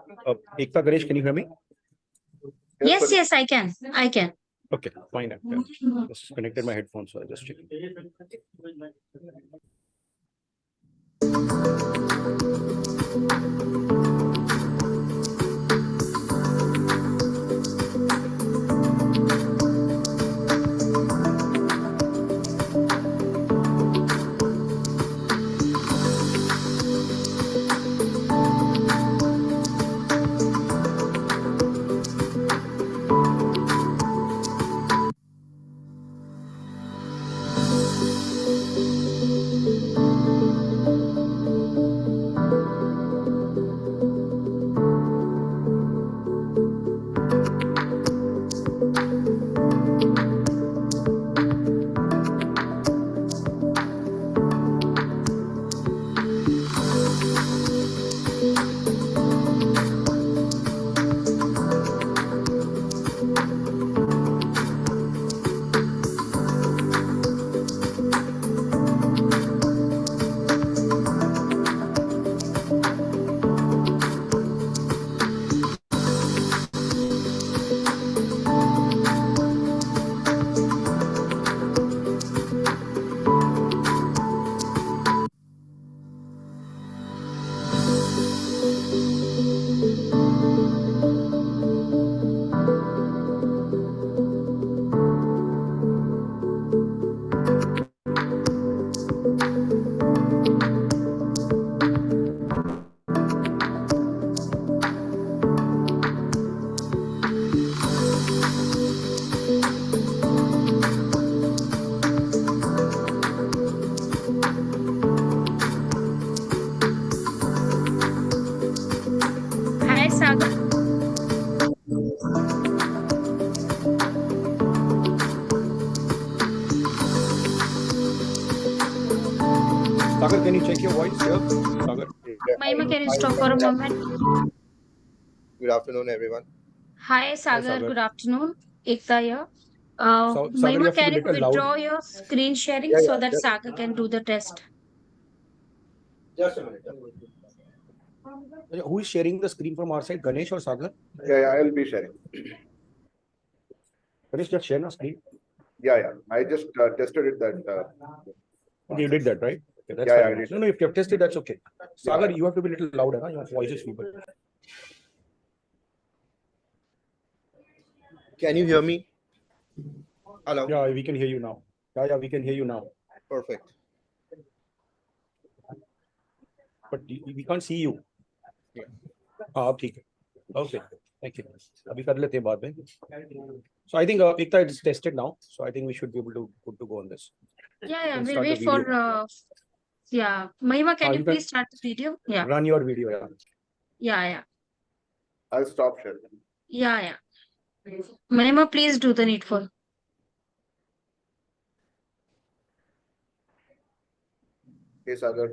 Ekta, Ganesh, can you hear me? Yes, I can. Okay, fine. Just connected my headphones, so I just checking. Hi, Sagar. Sagar, can you check your voice here? Sagar. Mahima, can you stop for a moment? Good afternoon, everyone. Hi, Sagar. Sagar. Good afternoon. Ekta here. Sagar, you Mahima, have to can be you little loud. withdraw your screen sharing Yeah, so yeah, that just- Sagar can do the test? Just a minute. Who is sharing the screen from our side, Ganesh or Sagar? Yeah, I will be sharing. Ganesh, just share the screen. Yeah. I just tested it that. Okay, you did that, right? Okay, that's Yeah, fine. I did. No, if you have tested, that's okay. Sagar, Yeah. you have to be a little louder, huh? Your voice is feeble. Can you hear me? Hello. Yeah, we can hear you now. Yeah, we can hear you now. Perfect. But we can't see you. Yeah. हाँ ठीक है. Okay, thank you. अभी कर लेते हैं बाद में. So I think Ekta, it's tested now. So I think we should be able to good to go on this. Yeah, Can we'll start the wait for. video. Yeah, Mahima, can you you can please start the video? Yeah, Run your video. Yeah. yeah. I'll stop sharing. Yeah. Mahima, please do the needful. Hey, Sagar.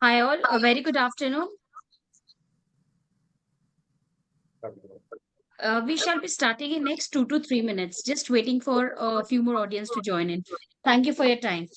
Hi all, a very good afternoon. We shall be starting in next 2 to 3 minutes, just waiting for a few more audience to join in. Thank you for your time.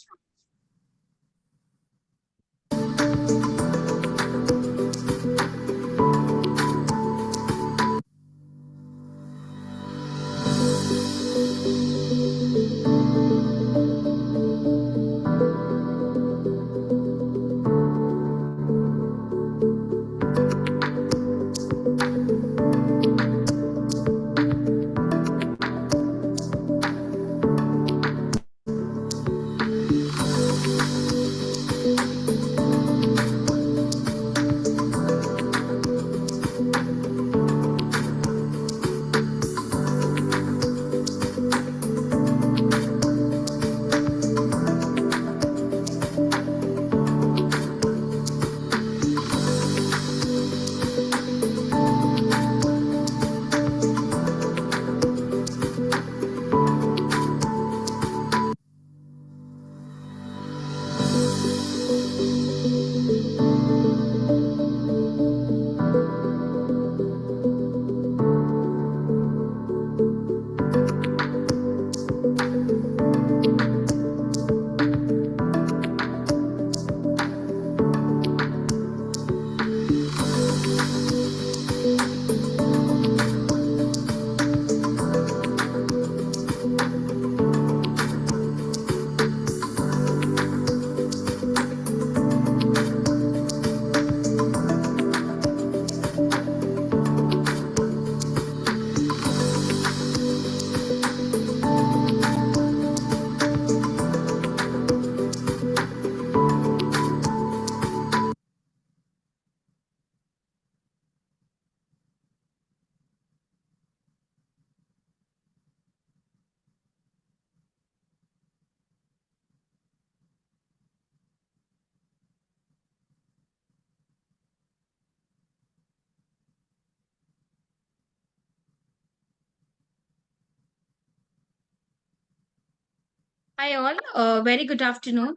Hi all, very good afternoon.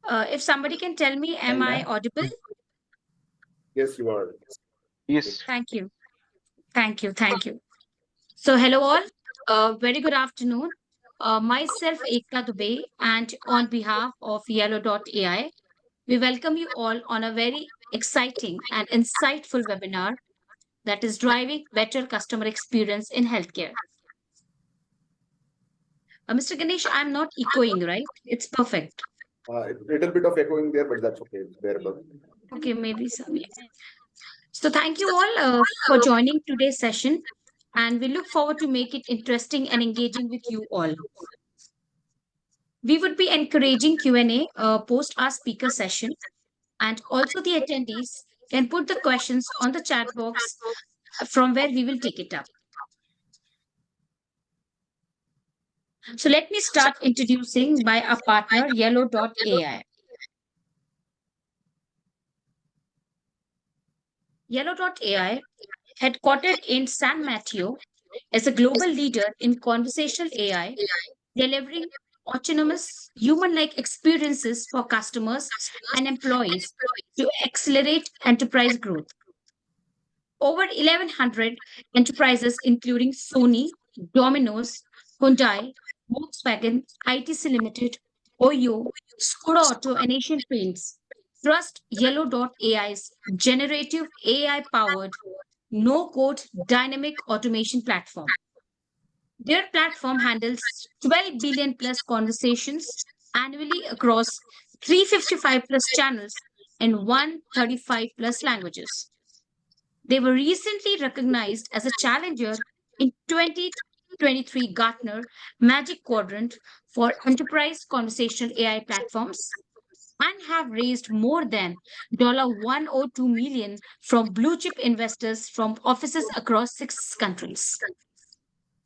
If somebody can tell me, am I audible? Yes, you are. Yes. Thank you. Thank you. Thank you. So hello all, very good afternoon. Myself Ekta Dubey, and on behalf of Yellow.ai, we welcome you all on a very exciting and insightful webinar that is driving better customer experience in healthcare. Mr. Ganesh, I'm not echoing, right? It's perfect. Little bit of echoing there, but that's okay. It's bearable. Okay, maybe some. So thank you all for joining today's session, and we look forward to make it interesting and engaging with you all. We would be encouraging Q&A post our speaker session, and also the attendees can put the questions on the chat box from where we will take it up. So let me start introducing by our partner, Yellow.ai. Yellow.ai, headquartered in San Mateo, is a global leader in conversational AI, delivering autonomous human-like experiences for customers and employees to accelerate enterprise growth. Over 1,100 enterprises, including Sony, Domino's, Hyundai, Volkswagen, ITC Limited, Oyo, Skoda Auto, and Asian Paints, trust Yellow.ai's generative AI-powered, no-code dynamic automation platform. Their platform handles 12 billion plus conversations annually across 355 plus channels in 135 plus languages. They were recently recognized as a challenger in 2023 Gartner Magic Quadrant for enterprise conversational AI platforms and have raised more than $102 million from blue chip investors from offices across 6 countries.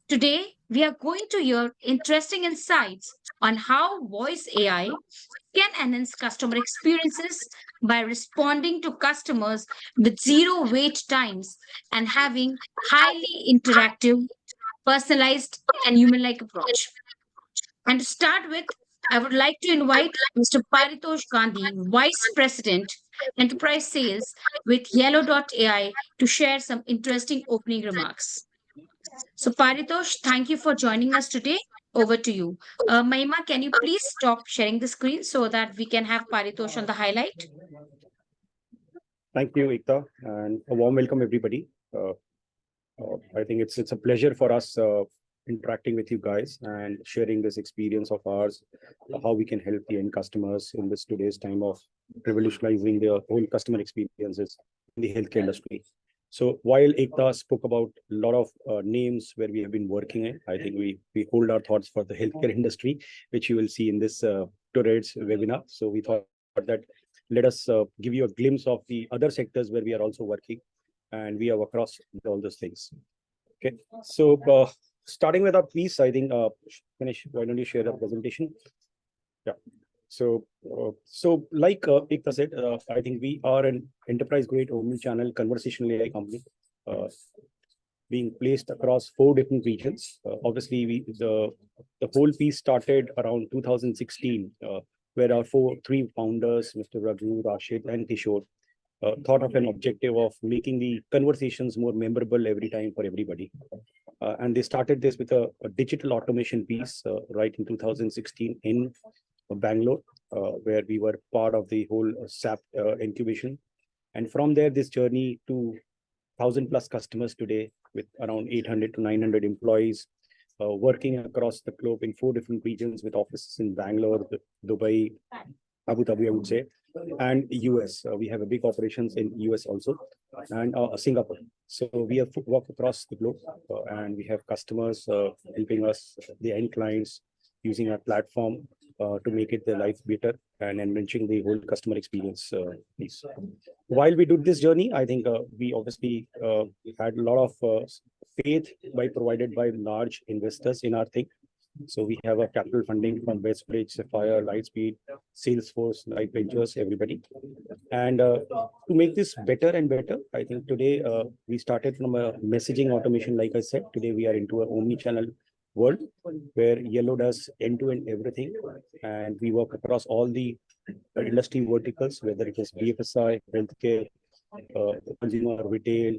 Today, we are going to hear interesting insights on how voice AI can enhance customer experiences by responding to customers with zero wait times and having highly interactive, personalized, and human like approach. And to start with, I would like to invite Mr. Paritosh Gandhi, Vice President, Enterprise Sales with Yellow.ai to share some interesting opening remarks. So, Paritosh, thank you for joining us today. Over to you. Mahima, can you please stop sharing the screen so that we can have Paritosh on the highlight? Thank you, Ekta, and a warm welcome, everybody. I think it's a pleasure for us interacting with you guys and sharing this experience of ours, how we can help the end customers in this today's time of revolutionizing their whole customer experiences in the healthcare industry. So while Ekta spoke about a lot of names where we have been working in, I think we hold our thoughts for the healthcare industry, which you will see in this today's webinar. So we thought that let us give you a glimpse of the other sectors where we are also working, and we have across all those things. Okay, so starting with our piece, I think, Ganesh, why don't you share the presentation? Yeah. So, like Ekta said, I think we are an enterprise-grade omni-channel conversational AI company, being placed across 4 different regions. Obviously, the whole piece started around 2016, where our 3 founders, Mr. Raghu, Rashid, and Kishore, thought of an objective of making the conversations more memorable every time for everybody. And they started this with a digital automation piece right in 2016 in Bangalore, where we were part of the whole SAP incubation. And from there, this journey to 1,000+ customers today with around 800 to 900 employees, working across the globe in 4 different regions with offices in Bangalore, Dubai, Abu Dhabi, I would say, and US. We have a big operations in US also, and Singapore. So we have worked across the globe, and we have customers helping us, the end clients, using our platform to make it their life better and enriching the whole customer experience piece. While we did this journey, I think we obviously had a lot of faith provided by large investors in our thing. So we have a capital funding from Westbridge, Sapphire, Lightspeed, Salesforce, Light Ventures, everybody. And to make this better and better, I think today we started from a messaging automation. Like I said, today we are into an omni-channel world where Yellow does end-to-end everything. And we work across all the industry verticals, whether it is BFSI, healthcare, consumer, retail,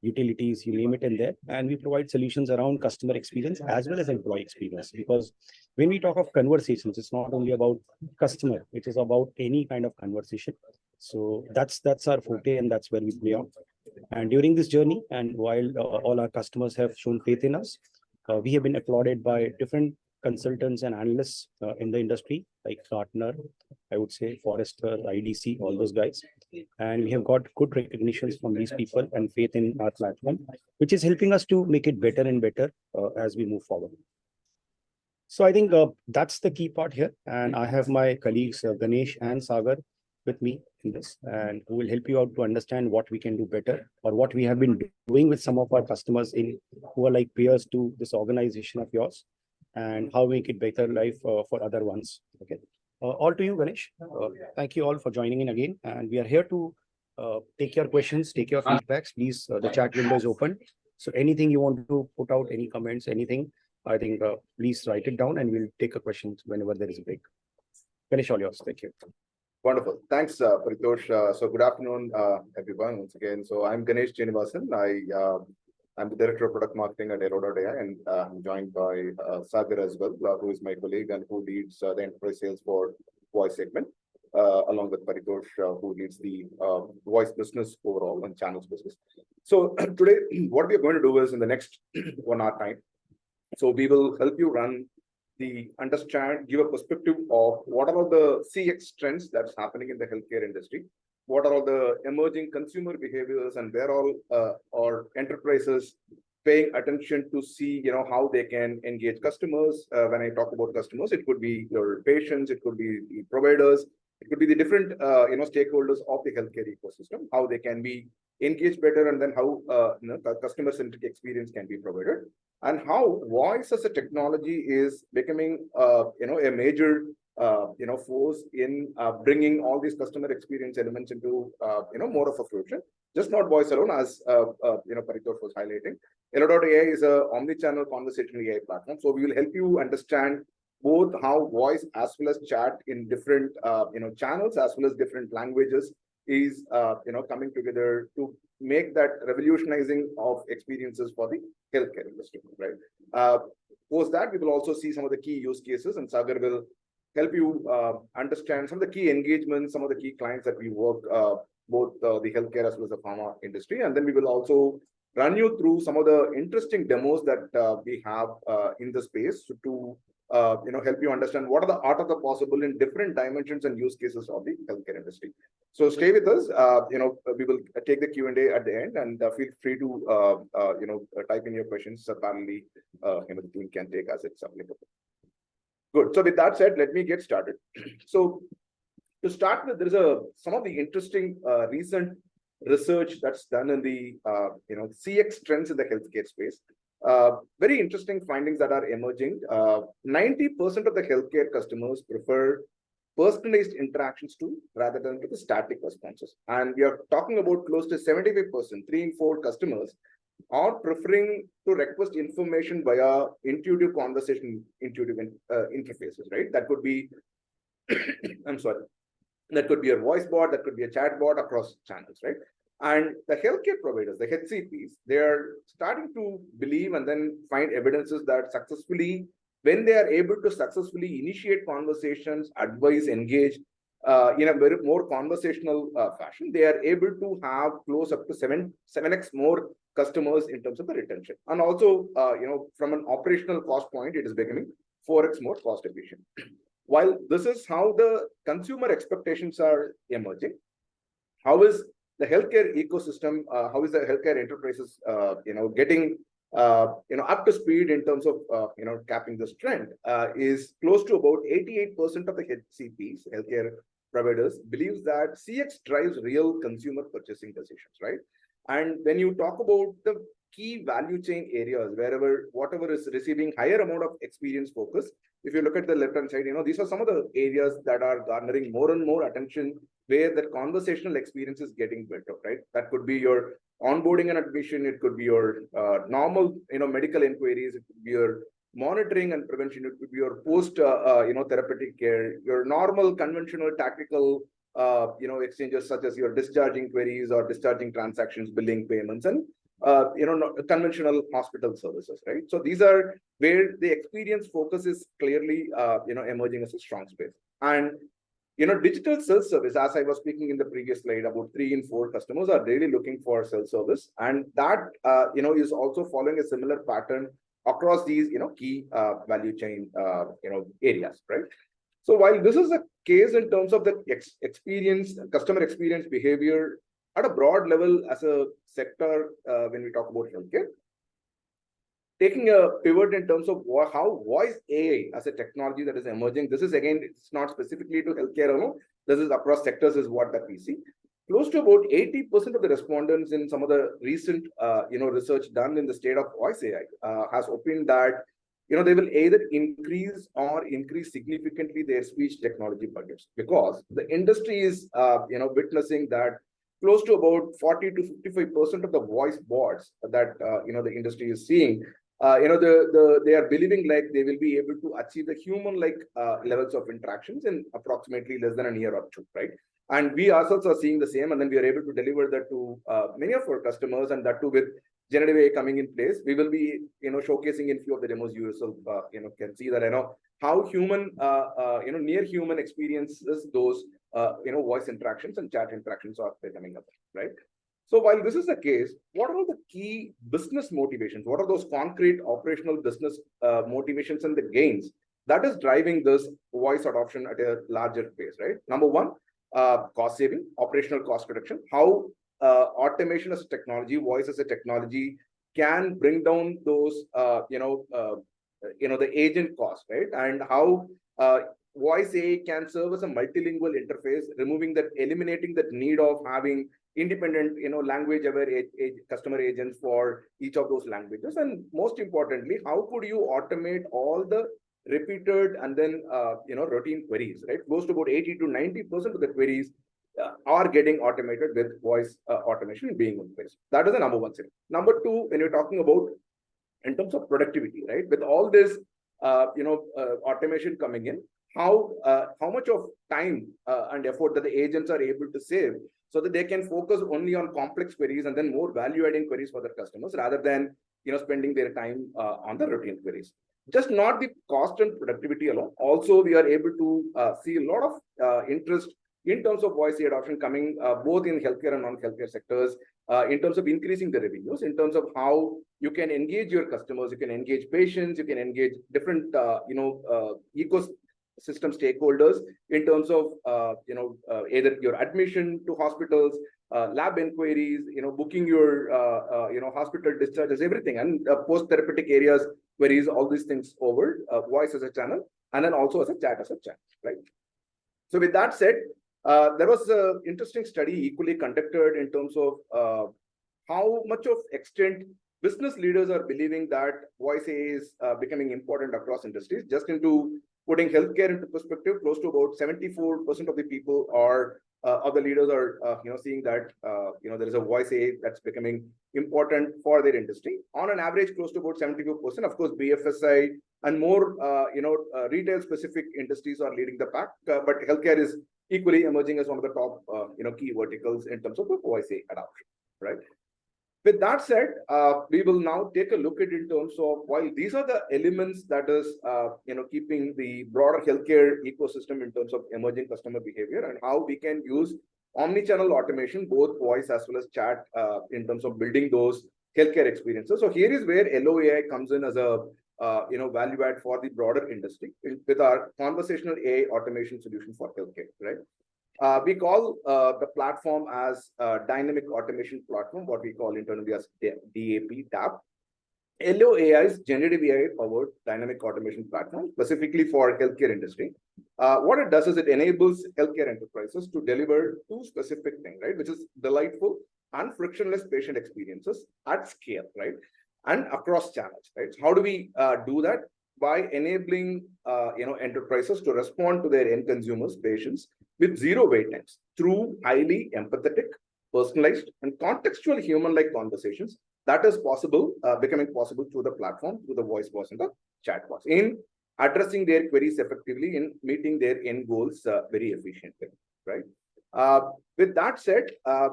utilities, you name it in there. And we provide solutions around customer experience as well as employee experience. Because when we talk of conversations, it's not only about customer, it is about any kind of conversation. So that's our forte, and that's where we play out. And during this journey, and while all our customers have shown faith in us, we have been applauded by different consultants and analysts in the industry, like Gartner, I would say, Forrester, IDC, all those guys. And we have got good recognitions from these people and faith in our platform, which is helping us to make it better and better as we move forward. So I think that's the key part here. And I have my colleagues, Ganesh and Sagar, with me in this, and who will help you out to understand what we can do better, or what we have been doing with some of our customers who are like peers to this organization of yours, and how make it better life for other ones. Okay. All to you, Ganesh. Thank you all for joining in again. And we are here to take your questions, take your feedbacks. Please, the chat window is open. So anything you want to put out, any comments, anything, I think please write it down and we'll take a question whenever there is a break. Ganesh, all yours. Thank you. Wonderful. Thanks, Paritosh. So good afternoon, everyone, once again. So I'm Ganesh Jenivasan. I'm the Director of Product Marketing at Yellow.ai, and I'm joined by Sagar as well, who is my colleague and who leads the enterprise sales for voice segment, along with Paritosh, who leads the voice business overall and channels business. So today, what we are going to do is in the next 1 hour time, so we will help you give a perspective of what are all the CX trends that's happening in the healthcare industry. What are all the emerging consumer behaviors, and where all are enterprises paying attention to see, how they can engage customers. When I talk about customers, it could be your patients, it could be the providers, it could be the different, stakeholders of the healthcare ecosystem, how they can be engaged better, and then how customer-centric experience can be provided, and how voice as a technology is becoming, a major force in bringing all these customer experience elements into, more of a future. Just not voice alone, as Paritosh was highlighting. Yellow.ai is a omni-channel conversational AI platform. So we will help you understand both how voice as well as chat in different channels as well as different languages is coming together to make that revolutionizing of experiences for the healthcare industry, right? Post that, we will also see some of the key use cases, and Sagar will help you understand some of the key engagements, some of the key clients that we work, both the healthcare as well as the pharma industry. And then we will also run you through some of the interesting demos that we have in the space to help you understand what are the art of the possible in different dimensions and use cases of the healthcare industry. So stay with us. We will take the Q&A at the end, and feel free to type in your questions. Apparently, the team can take as it's applicable. Good. So with that said, let me get started. So to start with, there is some of the interesting recent research that's done in the CX trends in the healthcare space. Very interesting findings that are emerging. 90% of the healthcare customers prefer personalized interactions rather than to the static responses. And we are talking about close to 75%, 3 in 4 customers are preferring to request information via intuitive conversation, intuitive interfaces, right? That could be, I'm sorry, that could be a voice bot, that could be a chat bot across channels, right? And the healthcare providers, the HCPs, they are starting to believe and then find evidences that successfully, when they are able to successfully initiate conversations, advise, engage in a very more conversational fashion, they are able to have close up to 7x more customers in terms of the retention. And also, from an operational cost point, it is becoming 4x more cost efficient. While this is how the consumer expectations are emerging, how is the healthcare ecosystem, how is the healthcare enterprises, getting, up to speed in terms of, capping this trend, is close to about 88% of the HCPs, healthcare providers, believes that CX drives real consumer purchasing decisions, right? And when you talk about the key value chain areas, whatever is receiving higher amount of experience focus, if you look at the left-hand side, these are some of the areas that are garnering more and more attention, where that conversational experience is getting better, right? That could be your onboarding and admission, it could be your normal, medical inquiries, it could be your monitoring and prevention, it could be your post, therapeutic care, your normal conventional tactical, exchanges such as your discharging queries or discharging transactions, billing payments, and conventional hospital services, right? So these are where the experience focus is clearly, emerging as a strong space. And digital self-service, as I was speaking in the previous slide, about 3 in 4 customers are really looking for self-service, and that is also following a similar pattern across these key value chain areas, right? So while this is a case in terms of the customer experience behavior at a broad level as a sector, when we talk about healthcare, taking a pivot in terms of how voice AI as a technology that is emerging, this is again, it's not specifically to healthcare alone, this is across sectors is what that we see. Close to about 80% of the respondents in some of the recent research done in the state of voice AI has opined that they will either increase significantly their speech technology budgets, because the industry is witnessing that close to about 40 to 55% of the voice bots that the industry is seeing, they are believing like they will be able to achieve the human-like levels of interactions in approximately less than a year or two, right? And we ourselves are seeing the same, and then we are able to deliver that to many of our customers, and that too with generative AI coming in place. We will be showcasing in few of the demos. You yourself can see that how human near human experiences those voice interactions and chat interactions are coming up, right? So while this is the case, what are the key business motivations? What are those concrete operational business motivations and the gains that is driving this voice adoption at a larger pace, right? Number one, cost saving, operational cost reduction. How automation as a technology, voice as a technology can bring down those, the agent cost, right? And how voice AI can serve as a multilingual interface, eliminating that need of having independent, language aware customer agents for each of those languages. And most importantly, how could you automate all the repeated and then, routine queries, right? Close to about 80 to 90% of the queries are getting automated with voice automation being in place. That is the number one thing. Number two, when you're talking about in terms of productivity, right? With all this automation coming in, how much of time and effort that the agents are able to save, so that they can focus only on complex queries and then more value-adding queries for their customers, rather than spending their time on the routine queries. Just not the cost and productivity alone. Also, we are able to see a lot of interest in terms of voice adoption coming both in healthcare and non-healthcare sectors, in terms of increasing the revenues, in terms of how you can engage your customers, you can engage patients, you can engage different ecosystem stakeholders in terms of either your admission to hospitals, lab inquiries, booking your hospital discharges, everything, and post-therapeutic areas, queries, all these things over voice as a channel, and then also as a chat as a channel, right? So with that said, there was an interesting study equally conducted in terms of how much of extent business leaders are believing that voice AI is becoming important across industries. Just into putting healthcare into perspective, close to about 74% of the people are of the leaders are seeing that there is a voice AI that's becoming important for their industry. On an average, close to about 74%. Of course, BFSI and more retail specific industries are leading the pack, but healthcare is equally emerging as one of the top key verticals in terms of the voice AI adoption, right? With that said, we will now take a look at it in terms of, while these are the elements that is keeping the broader healthcare ecosystem in terms of emerging customer behavior, and how we can use omni-channel automation, both voice as well as chat, in terms of building those healthcare experiences. So here is where LOAI comes in as a value add for the broader industry with our conversational AI automation solution for healthcare, right? We call the platform as Dynamic Automation Platform, what we call internally as DAP. LOAI is generative AI-powered dynamic automation platform, specifically for healthcare industry. What it does is it enables healthcare enterprises to deliver two specific things, right? Which is delightful and frictionless patient experiences at scale, right? And across channels, right? So how do we do that? By enabling enterprises to respond to their end consumers, patients, with zero wait times through highly empathetic, personalized, and contextual human-like conversations. That is possible, becoming possible through the platform, through the voice bots and the chat bots, in addressing their queries effectively, in meeting their end goals very efficiently, right? With that said,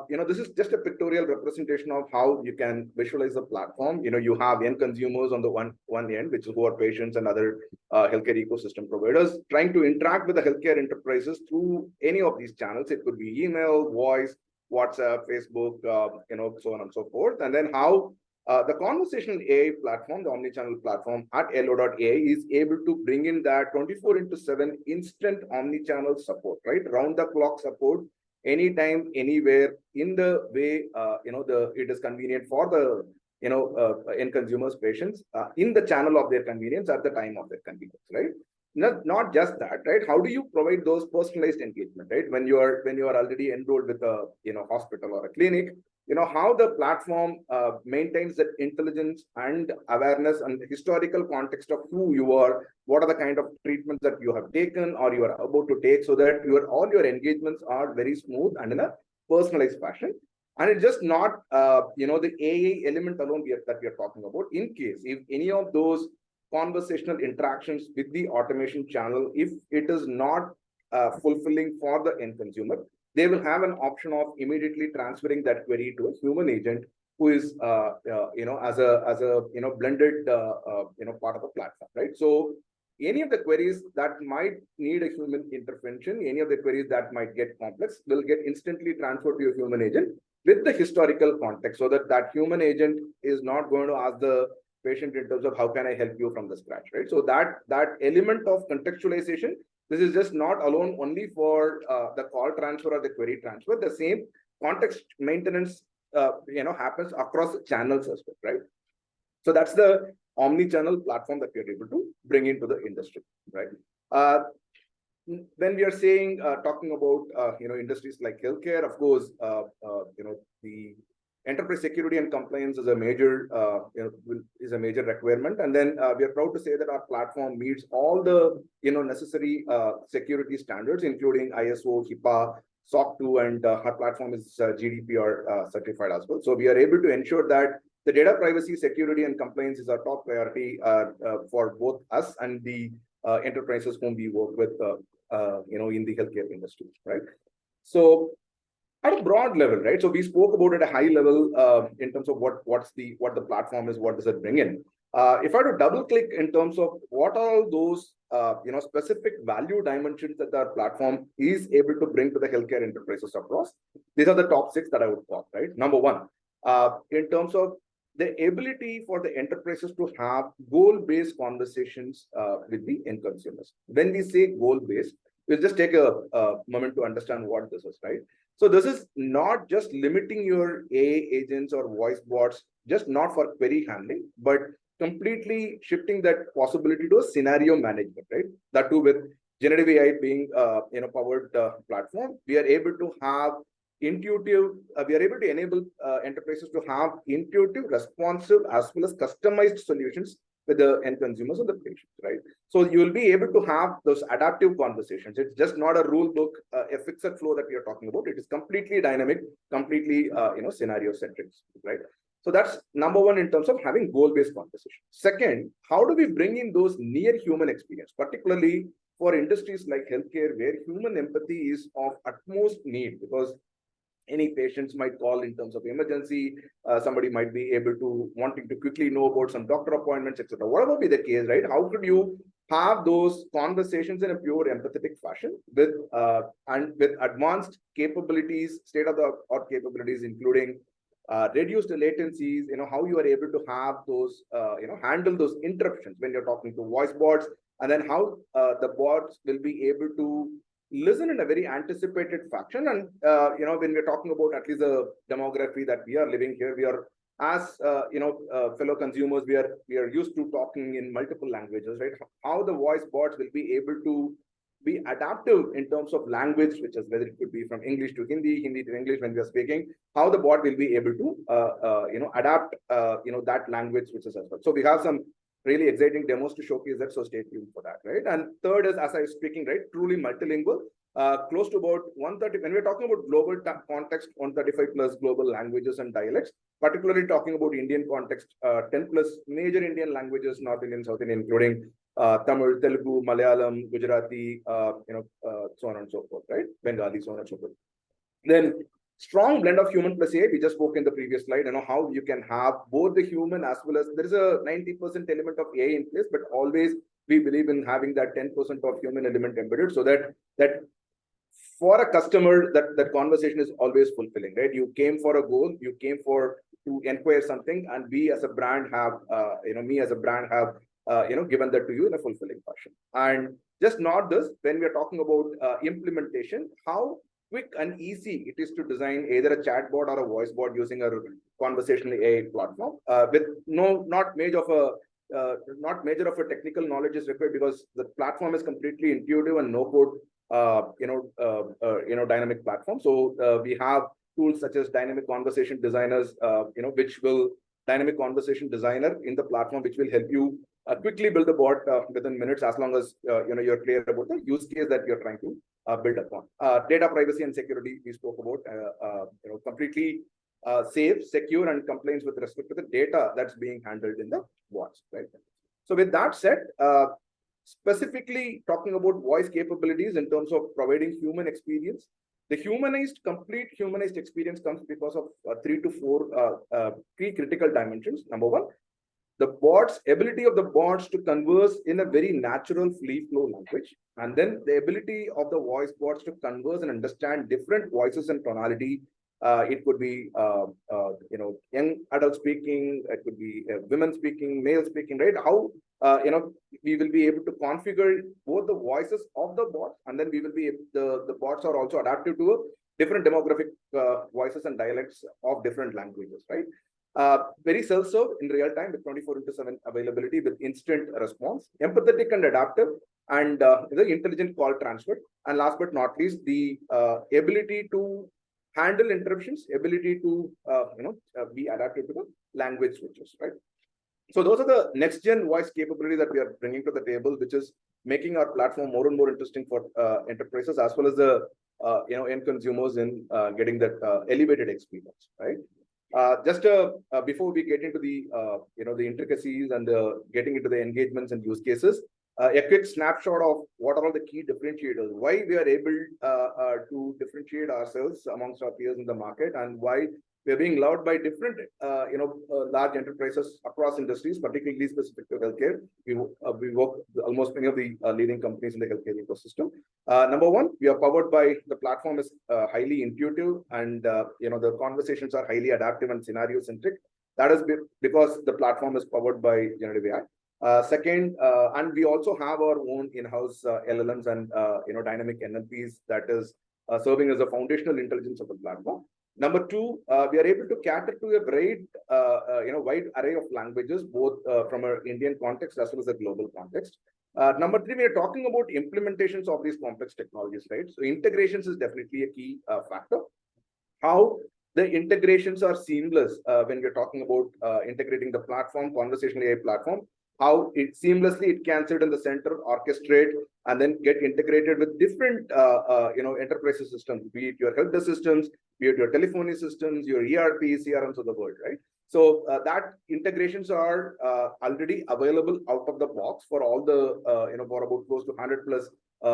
this is just a pictorial representation of how you can visualize the platform. You have end consumers on the one end, which is who are patients and other healthcare ecosystem providers, trying to interact with the healthcare enterprises through any of these channels. It could be email, voice, WhatsApp, Facebook, so on and so forth. And then how the conversational AI platform, the omni-channel platform at LO.ai, is able to bring in that 24/7 instant omni-channel support, right? Round-the-clock support, anytime, anywhere, in the way it is convenient for the end consumers, patients, in the channel of their convenience, at the time of their convenience, right? Not just that, right? How do you provide those personalized engagement, right? When you are already enrolled with a hospital or a clinic, how the platform maintains that intelligence and awareness and historical context of who you are, what are the kind of treatments that you have taken or you are about to take, so that all your engagements are very smooth and in a personalized fashion. And it's just not the AI element alone that we are talking about. In case if any of those conversational interactions with the automation channel, if it is not fulfilling for the end consumer, they will have an option of immediately transferring that query to a human agent who is as a blended part of the platform, right? So any of the queries that might need a human intervention, any of the queries that might get complex, will get instantly transferred to a human agent with the historical context, so that human agent is not going to ask the patient in terms of how can I help you from the scratch, right? So that element of contextualization, this is just not alone only for the call transfer or the query transfer. The same context maintenance happens across channels as well, right? So that's the omni-channel platform that we are able to bring into the industry, right? When we are saying talking about industries like healthcare, of course, the enterprise security and compliance is a major requirement. And then we are proud to say that our platform meets all the necessary security standards, including ISO, HIPAA, SOC 2, and our platform is GDPR certified as well. So we are able to ensure that the data privacy, security, and compliance is our top priority for both us and the enterprises whom we work with, in the healthcare industry, right? So at a broad level, right? So we spoke about at a high level in terms of what the platform is, what does it bring in. If I were to double click in terms of what are those specific value dimensions that our platform is able to bring to the healthcare enterprises across, these are the top 6 that I would call, right? Number 1, in terms of the ability for the enterprises to have goal-based conversations with the end consumers. When we say goal-based, we'll just take a moment to understand what this is, right? So this is not just limiting your AI agents or voice bots, just not for query handling, but completely shifting that possibility to a scenario management, right? That too with generative AI being powered platform, we are able to have intuitive, we are able to enable enterprises to have intuitive, responsive, as well as customized solutions with the end consumers and the patients, right? So you will be able to have those adaptive conversations. It's just not a rule book, a fixed flow that we are talking about. It is completely dynamic, completely scenario centric, right? So that's number 1 in terms of having goal-based conversation. Second, how do we bring in those near human experience, particularly for industries like healthcare, where human empathy is of utmost need, because any patients might call in terms of emergency, somebody might be able to wanting to quickly know about some doctor appointments, etc. Whatever be the case, right? How could you have those conversations in a pure empathetic fashion with and with advanced capabilities, state-of-the-art capabilities, including reduced latencies, how you are able to have those, handle those interruptions when you're talking to voice bots, and then how the bots will be able to listen in a very anticipated fashion. And, when we're talking about at least the demography that we are living here, we are, as, fellow consumers, we are used to talking in multiple languages, right? How the voice bots will be able to be adaptive in terms of language, which is whether it could be from English to Hindi, Hindi to English when we are speaking, how the bot will be able to, adapt, that language, which is as well. So we have some really exciting demos to showcase that, so stay tuned for that, right? And third is, as I was speaking, right, truly multilingual, close to about 130, when we're talking about global context, 135 plus global languages and dialects, particularly talking about Indian context, 10 plus major Indian languages, North Indian, South Indian, including Tamil, Telugu, Malayalam, Gujarati, so on and so forth, right? Bengali, so on and so forth. Then strong blend of human plus AI, we just spoke in the previous slide, how you can have both the human as well as there is a 90% element of AI in place, but always we believe in having that 10% of human element embedded, so that for a customer, that conversation is always fulfilling, right? You came for a goal, you came to inquire something, and we as a brand have, me as a brand have, given that to you in a fulfilling fashion. And just not this, when we are talking about implementation, how quick and easy it is to design either a chatbot or a voice bot using a conversational AI platform with not major of a technical knowledge is required, because the platform is completely intuitive and no code, dynamic platform. So we have tools such as dynamic conversation designers, dynamic conversation designer in the platform, which will help you quickly build the bot within minutes, as long as you're clear about the use case that you're trying to build upon. Data privacy and security we spoke about, completely safe, secure, and compliance with respect to the data that's being handled in the bots, right? So with that said, specifically talking about voice capabilities in terms of providing human experience, the complete humanized experience comes because of 3 to 4 key critical dimensions. Number 1, the ability of the bots to converse in a very natural free flow language, and then the ability of the voice bots to converse and understand different voices and tonality. It could be young adult speaking, it could be women speaking, male speaking, right? How we will be able to configure both the voices of the bot, and then we will be the bots are also adaptive to different demographic voices and dialects of different languages, right? Very self-serve in real time with 24/7 availability with instant response, empathetic and adaptive, and the intelligent call transfer. And last but not least, the ability to handle interruptions, ability to be adapted to the language switches, right? So those are the next gen voice capability that we are bringing to the table, which is making our platform more and more interesting for enterprises as well as the end consumers in getting that elevated experience, right? Before we get into the the intricacies and getting into the engagements and use cases, a quick snapshot of what are all the key differentiators, why we are able to differentiate ourselves amongst our peers in the market, and why we are being loved by different large enterprises across industries, particularly specific to healthcare. We work with almost many of the leading companies in the healthcare ecosystem. Number one, we are powered by the platform is highly intuitive, and the conversations are highly adaptive and scenario centric. That is because the platform is powered by generative AI. Second, and we also have our own in-house LLMs and dynamic NLPs that is serving as a foundational intelligence of the platform. Number two, we are able to cater to a wide array of languages, both from an Indian context as well as a global context. Number three, we are talking about implementations of these complex technologies, right? So integrations is definitely a key factor. How the integrations are seamless when we're talking about integrating the platform, conversational AI platform, how it seamlessly it can sit in the center, orchestrate, and then get integrated with different enterprise systems, be it your health systems, be it your telephony systems, your ERP, CRMs of the world, right? So that integrations are already available out of the box for all the for about close to 100 plus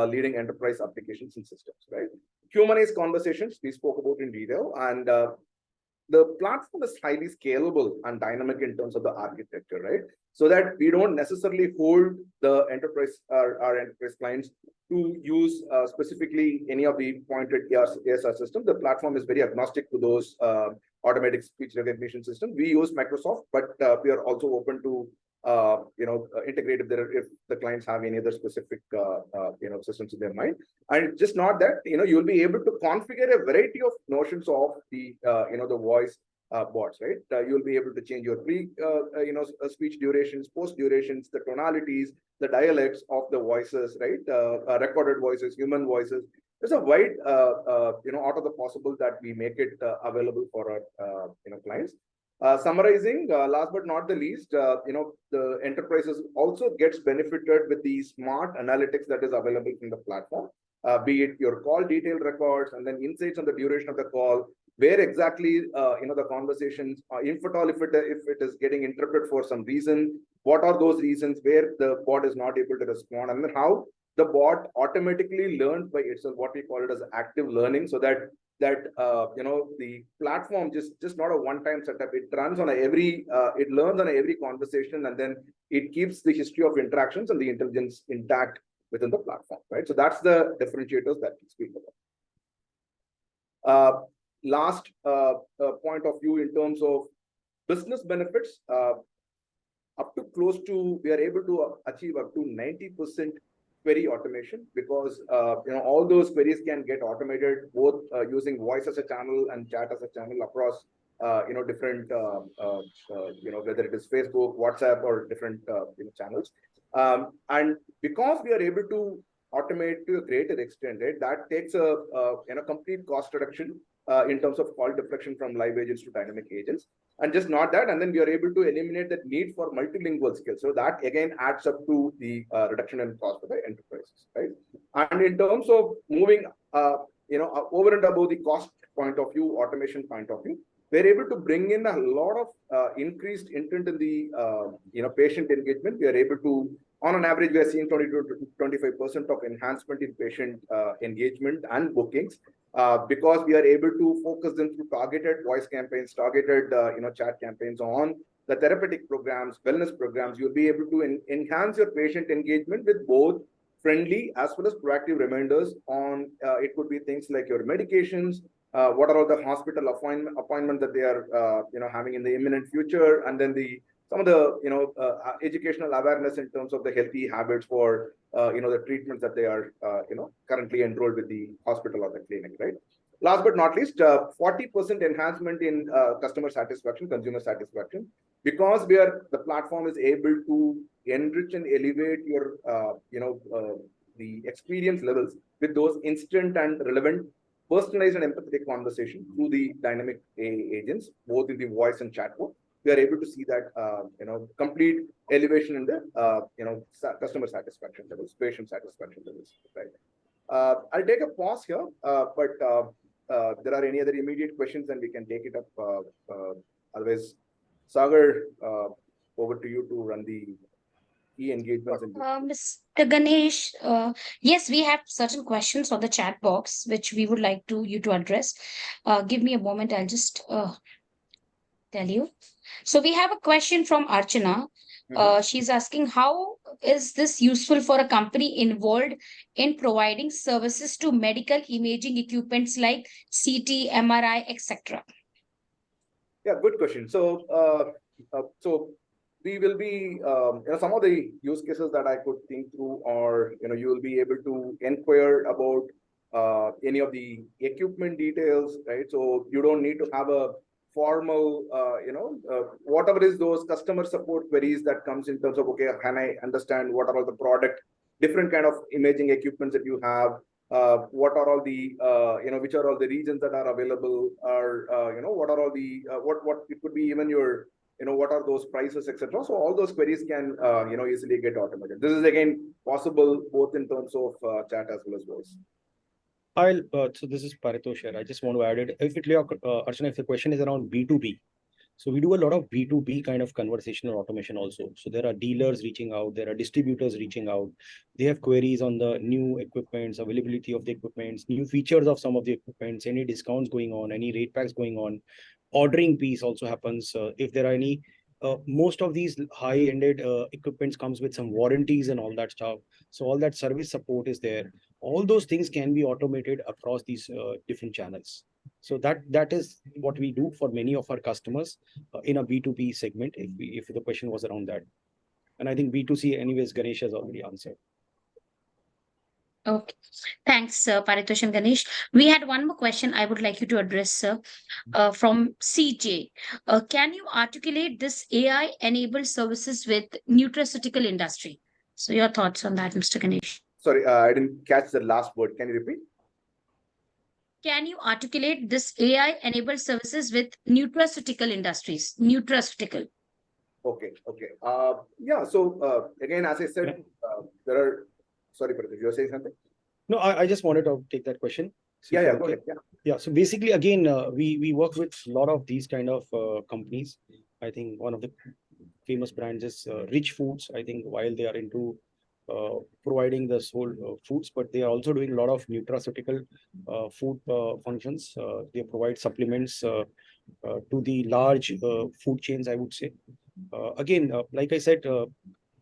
leading enterprise applications and systems, right? Humanized conversations we spoke about in detail, and the platform is highly scalable and dynamic in terms of the architecture, right? So that we don't necessarily hold the enterprise our enterprise clients to use specifically any of the pointed ASR systems. The platform is very agnostic to those automatic speech recognition systems. We use Microsoft, but we are also open to integrate if the clients have any other specific systems in their mind. And just not that, you'll be able to configure a variety of notions of the the voice bots, right? You'll be able to change your speech durations, post durations, the tonalities, the dialects of the voices, right? Recorded voices, human voices. There's a wide out of the possible that we make it available for our clients. Summarizing, last but not the least, the enterprises also gets benefited with the smart analytics that is available in the platform, be it your call detail records and then insights on the duration of the call, where exactly the conversations, if it is getting interpreted for some reason, what are those reasons where the bot is not able to respond, and then how the bot automatically learns by itself, what we call it as active learning, so that the platform just not a one-time setup. It runs on it learns on every conversation, and then it keeps the history of interactions and the intelligence intact within the platform, right? So that's the differentiators that we speak about. Last point of view in terms of business benefits, up to close to, we are able to achieve up to 90% query automation, because all those queries can get automated both using voice as a channel and chat as a channel across different whether it is Facebook, WhatsApp, or different channels. And because we are able to automate to a greater extent, right, that takes a complete cost reduction in terms of call deflection from live agents to dynamic agents. And just not that, and then we are able to eliminate that need for multilingual skills. So that again adds up to the reduction in cost for the enterprises, right? And in terms of moving, over and above the cost point of view, automation point of view, we're able to bring in a lot of increased intent in the patient engagement. We are able to, on an average, we are seeing 20 to 25% of enhancement in patient engagement and bookings. Because we are able to focus them through targeted voice campaigns, targeted chat campaigns on the therapeutic programs, wellness programs. You'll be able to enhance your patient engagement with both friendly as well as proactive reminders on it could be things like your medications, what are all the hospital appointment that they are having in the imminent future, and then some of the educational awareness in terms of the healthy habits for the treatments that they are currently enrolled with the hospital or the clinic, right? Last but not least, 40% enhancement in customer satisfaction, consumer satisfaction, because the platform is able to enrich and elevate your the experience levels with those instant and relevant, personalized and empathetic conversation through the dynamic agents, both in the voice and chat mode. We are able to see that complete elevation in the customer satisfaction levels, patient satisfaction levels, right? I'll take a pause here, but there are any other immediate questions, then we can take it up. Otherwise, Sagar, over to you to run the key engagements. Mr. Ganesh, yes, we have certain questions on the chat box which we would like you to address. Give me a moment. I'll just tell you. So we have a question from Archana. She's asking, how is this useful for a company involved in providing services to medical imaging equipments like CT, MRI, etc.? Yeah, good question. So we will be, some of the use cases that I could think through, or you will be able to inquire about any of the equipment details, right? So you don't need to have a formal, whatever is those customer support queries that comes in terms of, okay, can I understand what are all the product, different kind of imaging equipments that you have, what are all the, which are all the regions that are available, or, what are all the, what it could be even your, what are those prices, etc. So all those queries can, easily get automated. This is again possible both in terms of chat as well as voice. So this is Paritosh here. I just want to add it. Archana, if the question is around B2B, so we do a lot of B2B kind of conversational automation also. So there are dealers reaching out, there are distributors reaching out. They have queries on the new equipments, availability of the equipments, new features of some of the equipments, any discounts going on, any rate packs going on. Ordering piece also happens. If there are any, most of these high-ended equipments comes with some warranties and all that stuff. So all that service support is there. All those things can be automated across these different channels. So that is what we do for many of our customers in a B2B segment, if the question was around that. And I think B2C anyways, Ganesh has already answered. Okay, thanks, Paritosh and Ganesh. We had one more question I would like you to address, sir, from CJ. Can you articulate this AI-enabled services with nutraceutical industry? So your thoughts on that, Mr. Ganesh? Sorry, I didn't catch the last word. Can you repeat? Can you articulate this AI-enabled services with nutraceutical industries? Nutraceutical. Okay. Yeah. So again, as I said, there are. Sorry, Paritosh, you were saying something? No, I just wanted to take that question. So Yeah, go ahead. Yeah. So basically, again, we work with a lot of these kind of companies. I think one of the famous brands is Rich Foods. I think while they are into providing the whole foods, but they are also doing a lot of nutraceutical food functions. They provide supplements to the large food chains, I would say. Again, like I said,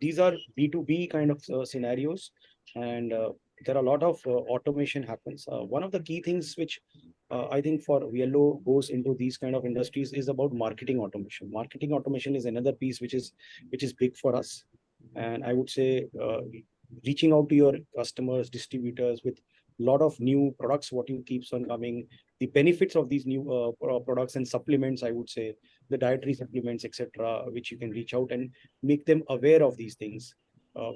these are B2B kind of scenarios, and there are a lot of automation happens. One of the key things which I think for Yellow goes into these kind of industries is about marketing automation. Marketing automation is another piece which is big for us. And I would say reaching out to your customers, distributors with a lot of new products, what you keeps on coming, the benefits of these new products and supplements, I would say, the dietary supplements, etc., which you can reach out and make them aware of these things.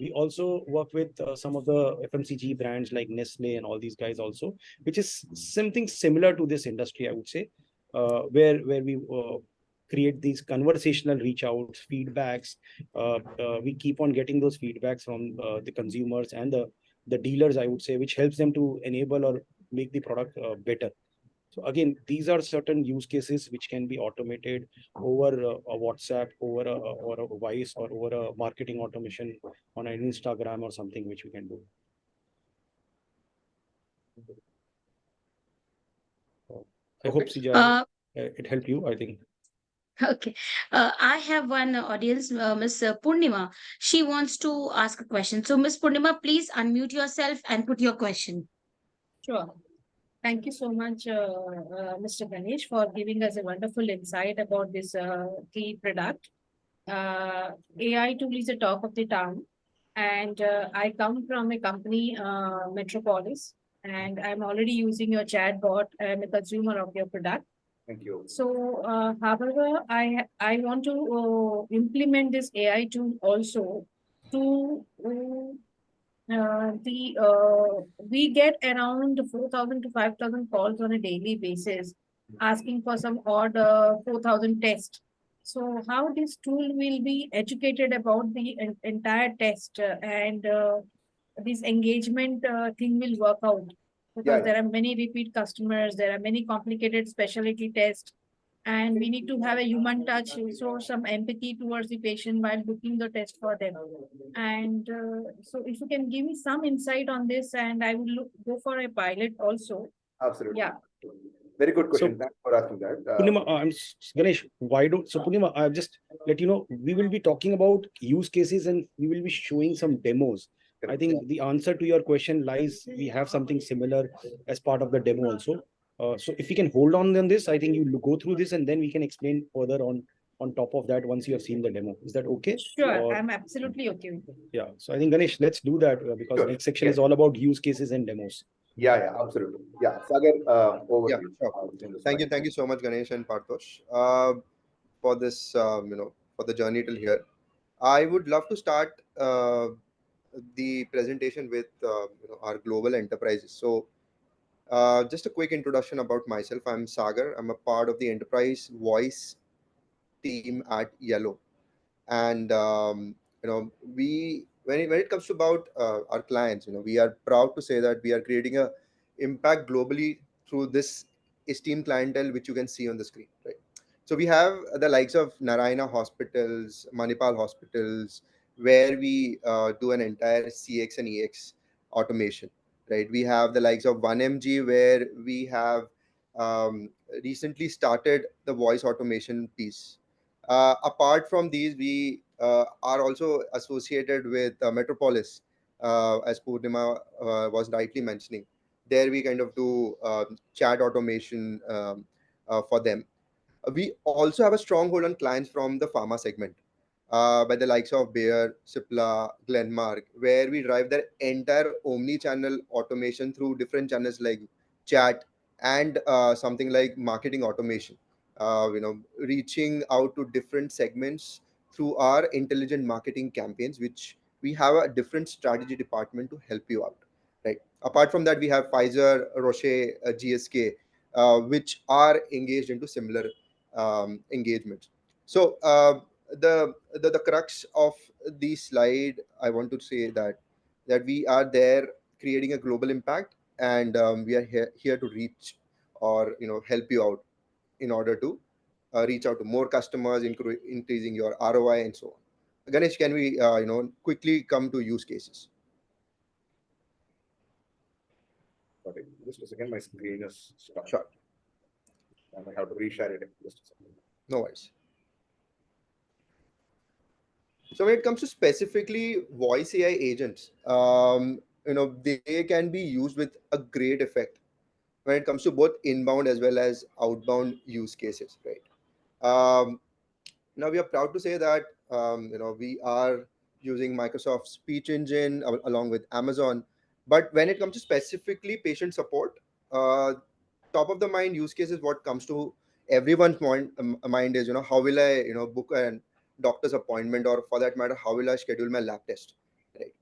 We also work with some of the FMCG brands like Nestle and all these guys also, which is something similar to this industry, I would say, where we create these conversational reach outs, feedbacks. We keep on getting those feedbacks from the consumers and the dealers, I would say, which helps them to enable or make the product better. So again, these are certain use cases which can be automated over a WhatsApp, over a voice, or over a marketing automation on an Instagram or something which we can do. I hope CJ, it helped you, I think. Okay. I have one audience, Miss Purnima. She wants to ask a question. So, Miss Purnima, please unmute yourself and put your question. Sure. Thank you so much, Mr. Ganesh, for giving us a wonderful insight about this key product. AI tool is the talk of the town, and I come from a company, Metropolis, and I'm already using your chat bot. I'm a consumer of your product. Thank you. So, however, I want to implement this AI tool also to we get around 4,000 to 5,000 calls on a daily basis asking for some odd 4,000 tests. So how this tool will be educated about the entire test and this engagement thing will work out. Because Yeah. there are many repeat customers, there are many complicated specialty tests, and we need to have a human touch, show some empathy towards the patient while booking the test for them. And so if you can give me some insight on this, and I will go for a pilot also. Absolutely. Yeah. Very good So- question. Thanks for asking that. Purnima, Ganesh, why don't, so Purnima, I've just let you know, we will be talking about use cases and we will be showing some demos. I think the answer to your question lies, we have something similar as part of the demo also. So if we can hold on this, I think you go through this and then we can explain further on top of that once you have seen the demo. Is that okay? Sure, Or- I'm absolutely okay with it. Yeah, so I think Ganesh, let's do that because Sure. next section Yeah. is all about use cases and demos. Yeah, absolutely. Yeah, Sagar, over Yeah, to you. sure. In this Thank you slide. so much, Ganesh and Parthosh, for this, for the journey till here. I would love to start the presentation with our global enterprises. So, just a quick introduction about myself. I'm Sagar. I'm a part of the enterprise voice team at Yellow, and we when it comes to about our clients, we are proud to say that we are creating a impact globally through this esteemed clientele which you can see on the screen, right? So we have the likes of Narayana hospitals, Manipal hospitals, where we do an entire CX and EX automation, right? We have the likes of 1mg where we have recently started the voice automation piece. Apart from these, we are also associated with Metropolis, as Purnima was rightly mentioning. There we kind of do chat automation for them. We also have a stronghold on clients from the pharma segment, by the likes of Bayer, Cipla, Glenmark, where we drive their entire omni-channel automation through different channels like chat and something like marketing automation. Reaching out to different segments through our intelligent marketing campaigns, which we have a different strategy department to help you out. Right. Apart from that, we have Pfizer, Roche, GSK, which are engaged into similar engagements. So the crux of the slide, I want to say that we are there creating a global impact, and we are here to reach or help you out in order to reach out to more customers, increasing your ROI and so on. Ganesh, can we quickly come to use cases? Sorry, just a second. My screen is stuck. Sure. I might have to reshare it. Just a second. No worries. So when it comes to specifically voice AI agents, they can be used with a great effect when it comes to both inbound as well as outbound use cases, right? Now we are proud to say that we are using Microsoft Speech Engine along with Amazon, but when it comes to specifically patient support, top of the mind use case is what comes to everyone's mind is how will I book a doctor's appointment, or for that matter how will I schedule my lab test, right?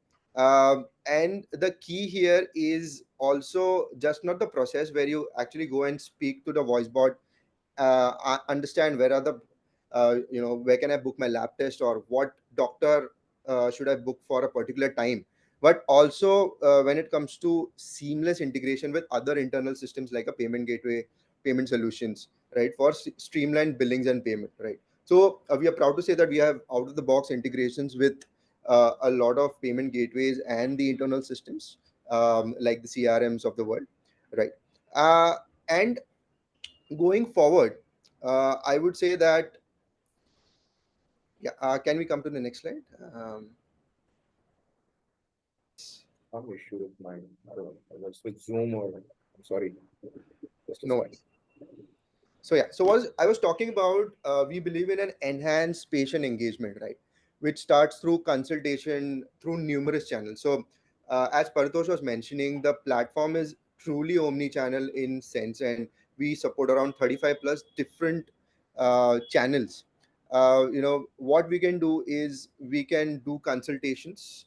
And the key here is also just not the process where you actually go and speak to the voice bot, understand where are the where can I book my lab test, or what doctor should I book for a particular time, but also when it comes to seamless integration with other internal systems like a payment gateway, payment solutions, right, for streamlined billings and payment, right? So we are proud to say that we have out of the box integrations with a lot of payment gateways and the internal systems, like the CRMs of the world, right? And going forward, I would say that, yeah, can we come to the next slide? Some issue with my, I don't know, I was with Zoom or, I'm sorry. Just a No second. worries. So yeah, so I was talking about, we believe in an enhanced patient engagement, right, which starts through consultation through numerous channels. So as Paritosh was mentioning, the platform is truly omni-channel in sense, and we support around 35 plus different channels. What we can do is we can do consultations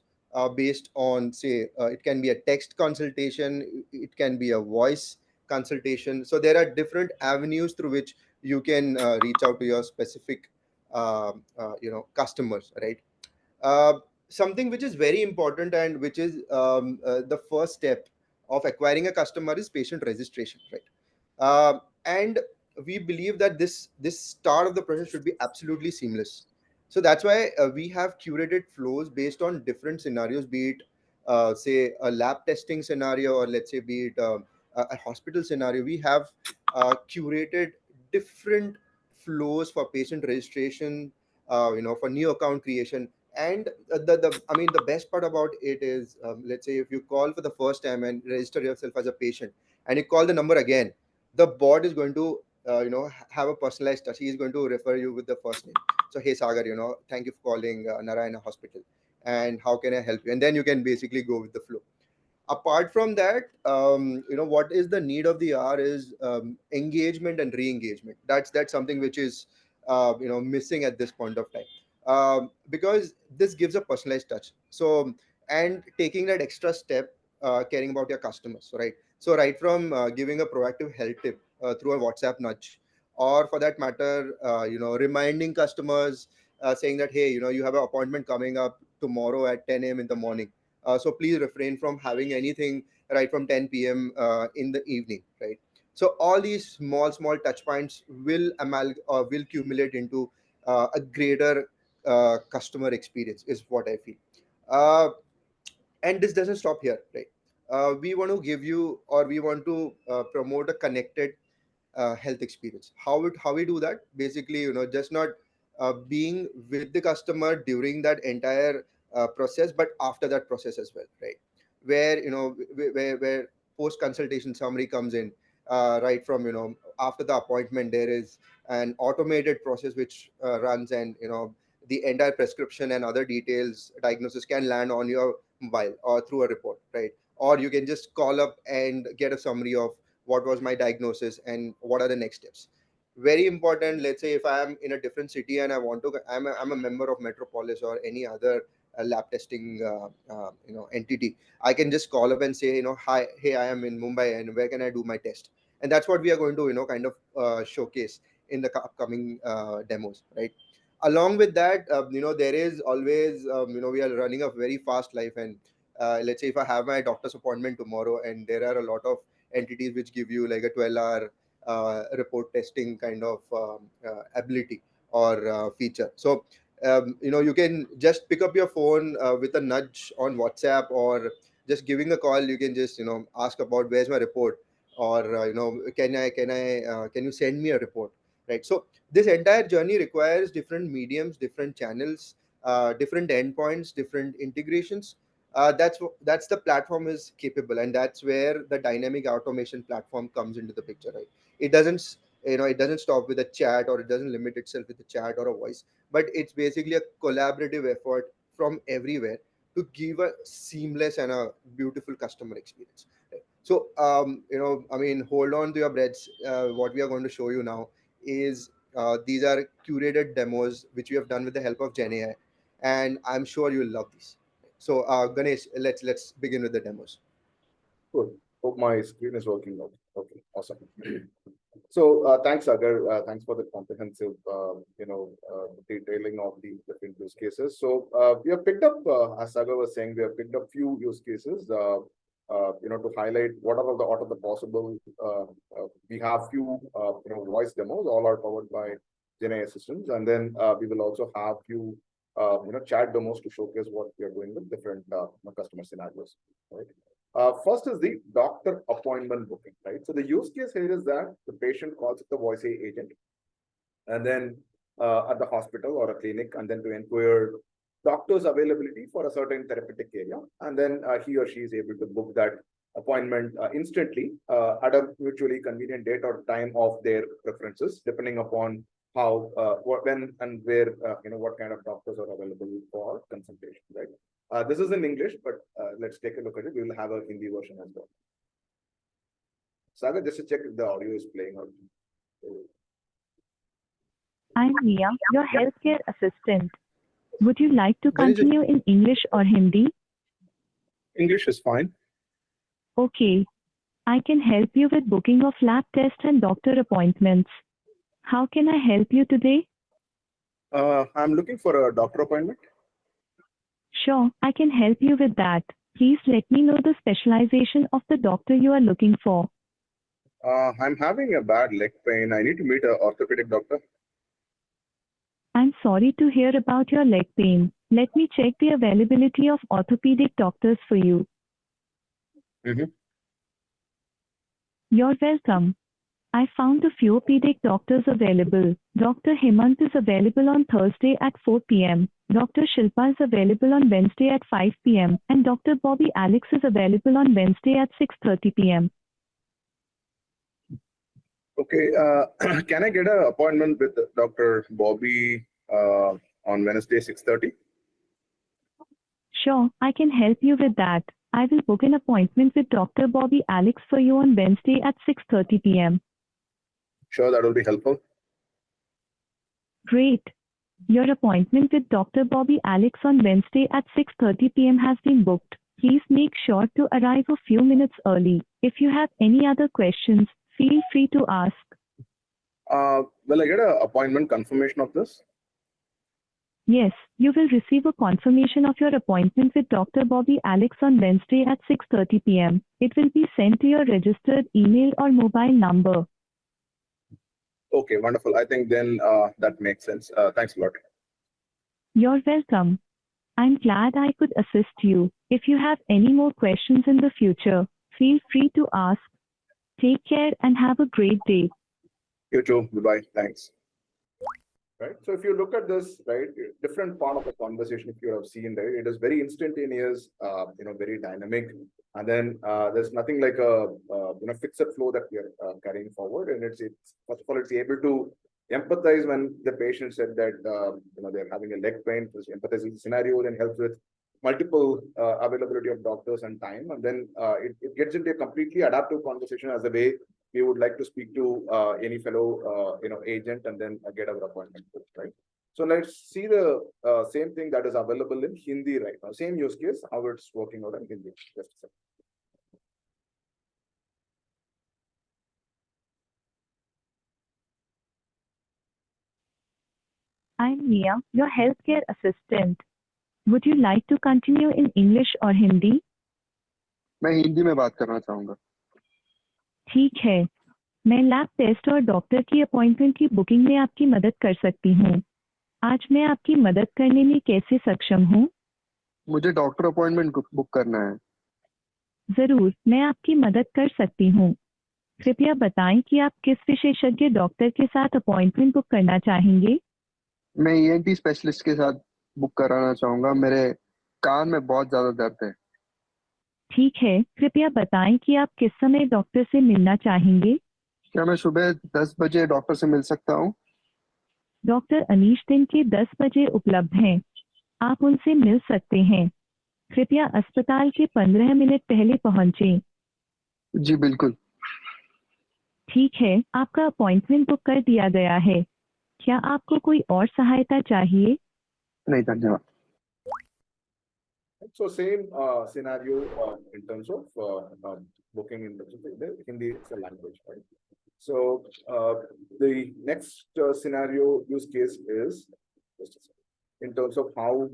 based on, say, it can be a text consultation, it can be a voice consultation. So there are different avenues through which you can reach out to your specific customers, right? Something which is very important and which is the first step of acquiring a customer is patient registration, right? And we believe that this start of the process should be absolutely seamless. So that's why we have curated flows based on different scenarios, be it say a lab testing scenario, or let's say be it a hospital scenario. We have curated different flows for patient registration, for new account creation. And the I mean, the best part about it is, let's say if you call for the first time and register yourself as a patient, and you call the number again, the bot is going to have a personalized touch. He is going to refer you with the first name. So, hey Sagar, thank you for calling Narayana Hospital, and how can I help you? And then you can basically go with the flow. Apart from that, what is the need of the hour is engagement and re-engagement. That's something which is missing at this point of time, because this gives a personalized touch. So, and taking that extra step, caring about your customers, right? So right from giving a proactive health tip through a WhatsApp nudge, or for that matter, reminding customers, saying that, hey, you have an appointment coming up tomorrow at 10 a.m. in the morning, so please refrain from having anything right from 10 p.m. In the evening, right? So all these small touch points will accumulate into a greater customer experience, is what I feel. Uh, and this doesn't stop here, right? We want to give you, or we want to promote a connected health experience. How we do that? Basically, just not being with the customer during that entire process, but after that process as well, right? Where where post consultation summary comes in, right from after the appointment, there is an automated process which runs, and the entire prescription and other details, diagnosis, can land on your mobile or through a report, right? Or you can just call up and get a summary of what was my diagnosis and what are the next steps. Very important. Let's say if I am in a different city and I'm a member of Metropolis or any other lab testing entity, I can just call up and say, hi, hey, I am in Mumbai, and where can I do my test? And that's what we are going to kind of showcase in the upcoming demos, right? Along with that, there is always we are running a very fast life, and let's say if I have my doctor's appointment tomorrow, and there are a lot of entities which give you like a 12-hour report testing kind of ability or feature. So you can just pick up your phone with a nudge on WhatsApp, or just giving a call. You can just ask about where's my report, or can you send me a report, right? So this entire journey requires different mediums, different channels, different endpoints, different integrations. That's the platform is capable, and that's where the dynamic automation platform comes into the picture, right? It doesn't it doesn't stop with a chat, or it doesn't limit itself with a chat or a voice, but it's basically a collaborative effort from everywhere to give a seamless and a beautiful customer experience, right? So I mean, hold on to your breaths. What we are going to show you now is these are curated demos which we have done with the help of GenAI, and I'm sure you'll love these. So, Ganesh, let's begin with the demos. Cool. Hope my screen is working out. Okay, awesome. So, thanks, Sagar. Thanks for the comprehensive, detailing of the different use cases. So, we have picked up, as Sagar was saying, we have picked up few use cases, to highlight what are all the art of the possible. We have few, voice demos, all are powered by GenAI systems, and then we will also have few, chat demos to showcase what we are doing with different customer scenarios, right? First is the doctor appointment booking, right? So the use case here is that the patient calls the voice agent, and then at the hospital or a clinic, and then to inquire doctor's availability for a certain therapeutic area, and then he or she is able to book that appointment instantly at a mutually convenient date or time of their preferences, depending upon how, when and where, what kind of doctors are available for consultation, right? This is in English, but let's take a look at it. We will have a Hindi version as well. Sagar, just to check if the audio is playing out. I'm Mia, your healthcare assistant. Would you like to continue in English or Hindi? English is fine. Okay. I can help you with booking of lab tests and doctor appointments. How can I help you today? I'm looking for a doctor appointment. Sure, I can help you with that. Please let me know the specialization of the doctor you are looking for. I'm having a bad leg pain. I need to meet an orthopedic doctor. I'm sorry to hear about your leg pain. Let me check the availability of orthopedic doctors for you. Mhm. You're welcome. I found a few orthopedic doctors available. Dr. Hemant is available on Thursday at 4 p.m. Dr. Shilpa is available on Wednesday at 5 p.m. and Dr. Bobby Alex is available on Wednesday at 6:30 p.m. Okay, can I get an appointment with Dr. Bobby on Wednesday, 6:30? Sure, I can help you with that. I will book an appointment with Dr. Bobby Alex for you on Wednesday at 6:30 p.m. Sure, that will be helpful. Great. Your appointment with Dr. Bobby Alex on Wednesday at 6:30 p.m. has been booked. Please make sure to arrive a few minutes early. If you have any other questions, feel free to ask. Will I get an appointment confirmation of this? Yes, you will receive a confirmation of your appointment with Dr. Bobby Alex on Wednesday at 6:30 p.m. It will be sent to your registered email or mobile number. Okay, wonderful. I think then that makes sense. Thanks a lot. You're welcome. I'm glad I could assist you. If you have any more questions in the future, feel free to ask. Take care and have a great day. You too. Bye-bye. Thanks. Right. So if you look at this, right, different part of the conversation, if you have seen, right, it is very instantaneous, very dynamic. And then there's nothing like a fixed flow that we are carrying forward. And it's first of all, it's able to empathize when the patient said that they're having a leg pain. Just empathize with the scenario, then helps with multiple availability of doctors and time. And then it gets into a completely adaptive conversation as a way we would like to speak to any fellow agent and then get our appointment booked, right? So let's see the same thing that is available in Hindi right now. Same use case, how it's working out in Hindi. Just a second. I'm Mia, your healthcare assistant. Would you like to continue in English or Hindi? मैं हिंदी में बात करना चाहूंगा. ठीक है. मैं lab test और doctor की अपॉइंटमेंट की बुकिंग में आपकी मदद कर सकती हूँ. आज मैं आपकी मदद करने में कैसे सक्षम हूँ? मुझे डॉक्टर अपॉइंटमेंट बुक करना है. जरूर, मैं आपकी मदद कर सकती हूँ. कृपया बताएं कि आप किस विशेषज्ञ डॉक्टर के साथ अपॉइंटमेंट बुक करना चाहेंगे? मैं ENT स्पेशलिस्ट के साथ बुक कराना चाहूंगा. मेरे कान में बहुत ज्यादा दर्द है. ठीक है, कृपया बताएं कि आप किस समय डॉक्टर से मिलना चाहेंगे? क्या मैं सुबह 10 बजे डॉक्टर से मिल सकता हूँ? डॉक्टर अनीश दिन के 10 बजे उपलब्ध हैं. आप उनसे मिल सकते हैं. कृपया अस्पताल के 15 मिनट पहले पहुंचें. जी बिल्कुल. ठीक है, आपका अपॉइंटमेंट बुक कर दिया गया है. क्या आपको कोई और सहायता चाहिए? नहीं, धन्यवाद. So same scenario in terms of booking in the Hindi is a language, right? So the next scenario use case is just a second, in terms of how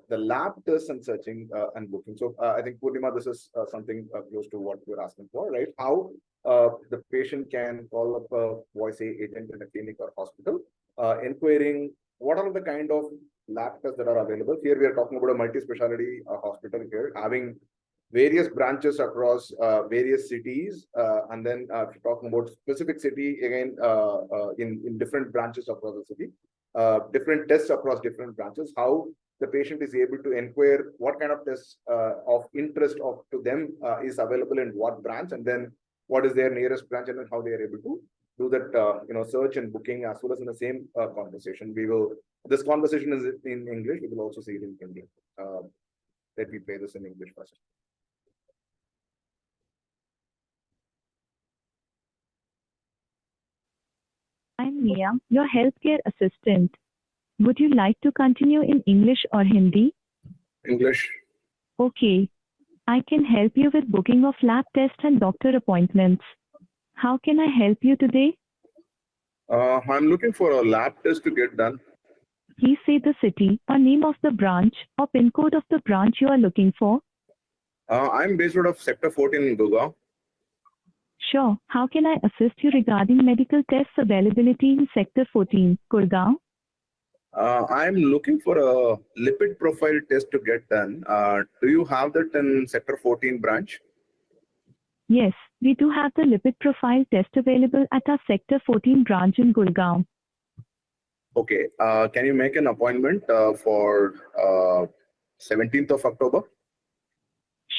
the lab tests and searching and booking. So I think Purnima, this is something close to what you're asking for, right? How the patient can call up a voice agent in a clinic or hospital, inquiring what are the kind of lab tests that are available. Here we are talking about a multi-specialty hospital here, having various branches across various cities, and then if you're talking about specific city, again, in different branches across the city, different tests across different branches, how the patient is able to inquire what kind of tests of interest to them is available in what branch, and then what is their nearest branch, and then how they are able to do that search and booking as well as in the same conversation. This conversation is in English. We will also see it in Hindi. Let me play this in English first. I'm Mia, your healthcare assistant. Would you like to continue in English or Hindi? English. Okay. I can help you with booking of lab tests and doctor appointments. How can I help you today? I'm looking for a lab test to get done. Please say the city or name of the branch or PIN code of the branch you are looking for. I'm based out of Sector 14 in Gurgaon. Sure. How can I assist you regarding medical tests availability in Sector 14, Gurgaon? I'm looking for a lipid profile test to get done. Do you have that in Sector 14 branch? Yes, we do have the lipid profile test available at our Sector 14 branch in Gurgaon. Okay. Can you make an appointment for 17th of October?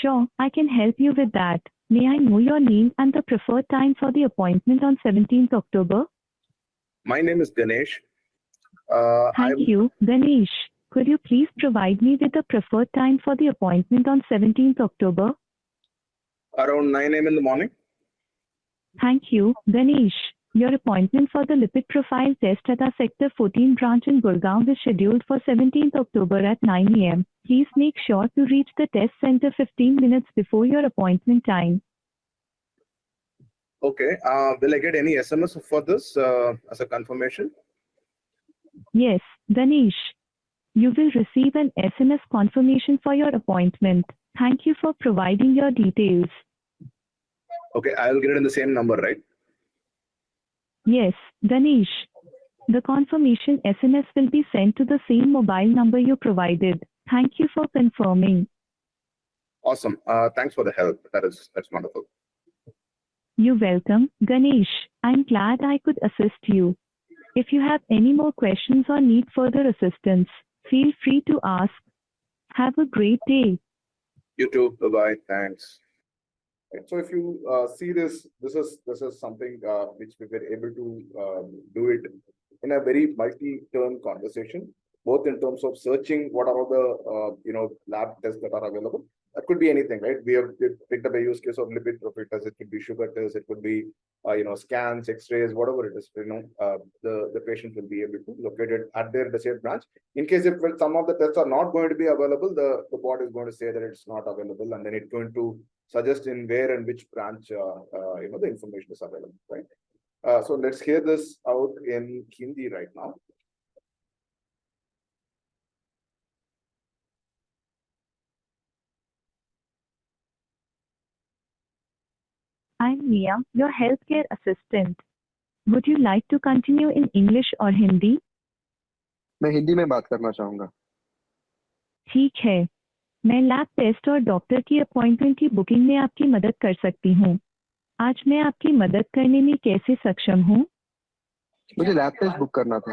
Sure, I can help you with that. May I know your name and the preferred time for the appointment on 17th October? My name is Ganesh. Thank you, Ganesh. Could you please provide me with the preferred time for the appointment on 17th October? Around 9 a.m. in the morning. Thank you, Ganesh. Your appointment for the lipid profile test at our Sector 14 branch in Gurgaon is scheduled for 17th October at 9 a.m. Please make sure to reach the test center 15 minutes before your appointment time. Okay. Will I get any SMS for this as a confirmation? Yes, Ganesh. You will receive an SMS confirmation for your appointment. Thank you for providing your details. Okay. I will get it in the same number, right? Yes, Ganesh. The confirmation SMS will be sent to the same mobile number you provided. Thank you for confirming. Awesome. Thanks for the help. That's wonderful. You're welcome, Ganesh. I'm glad I could assist you. If you have any more questions or need further assistance, feel free to ask. Have a great day. You too. Bye-bye. Thanks. So if you see this is something which we were able to do it in a very multi-turn conversation, both in terms of searching what are all the lab tests that are available. That could be anything, right? We picked up a use case of lipid profile test. It could be sugar test. It could be scans, X-rays, whatever it is. The patient will be able to locate it at their desired branch. In case if some of the tests are not going to be available, the bot is going to say that it's not available, and then it's going to suggest in where and which branch the information is available, right? So let's hear this out in Hindi right now. I'm Mia, your healthcare assistant. Would you like to continue in English or Hindi? मैं हिंदी में बात करना चाहूंगा. ठीक है. मैं lab test और doctor की अपॉइंटमेंट की बुकिंग में आपकी मदद कर सकती हूँ. आज मैं आपकी मदद करने में कैसे सक्षम हूँ? मुझे लैब टेस्ट बुक करना था.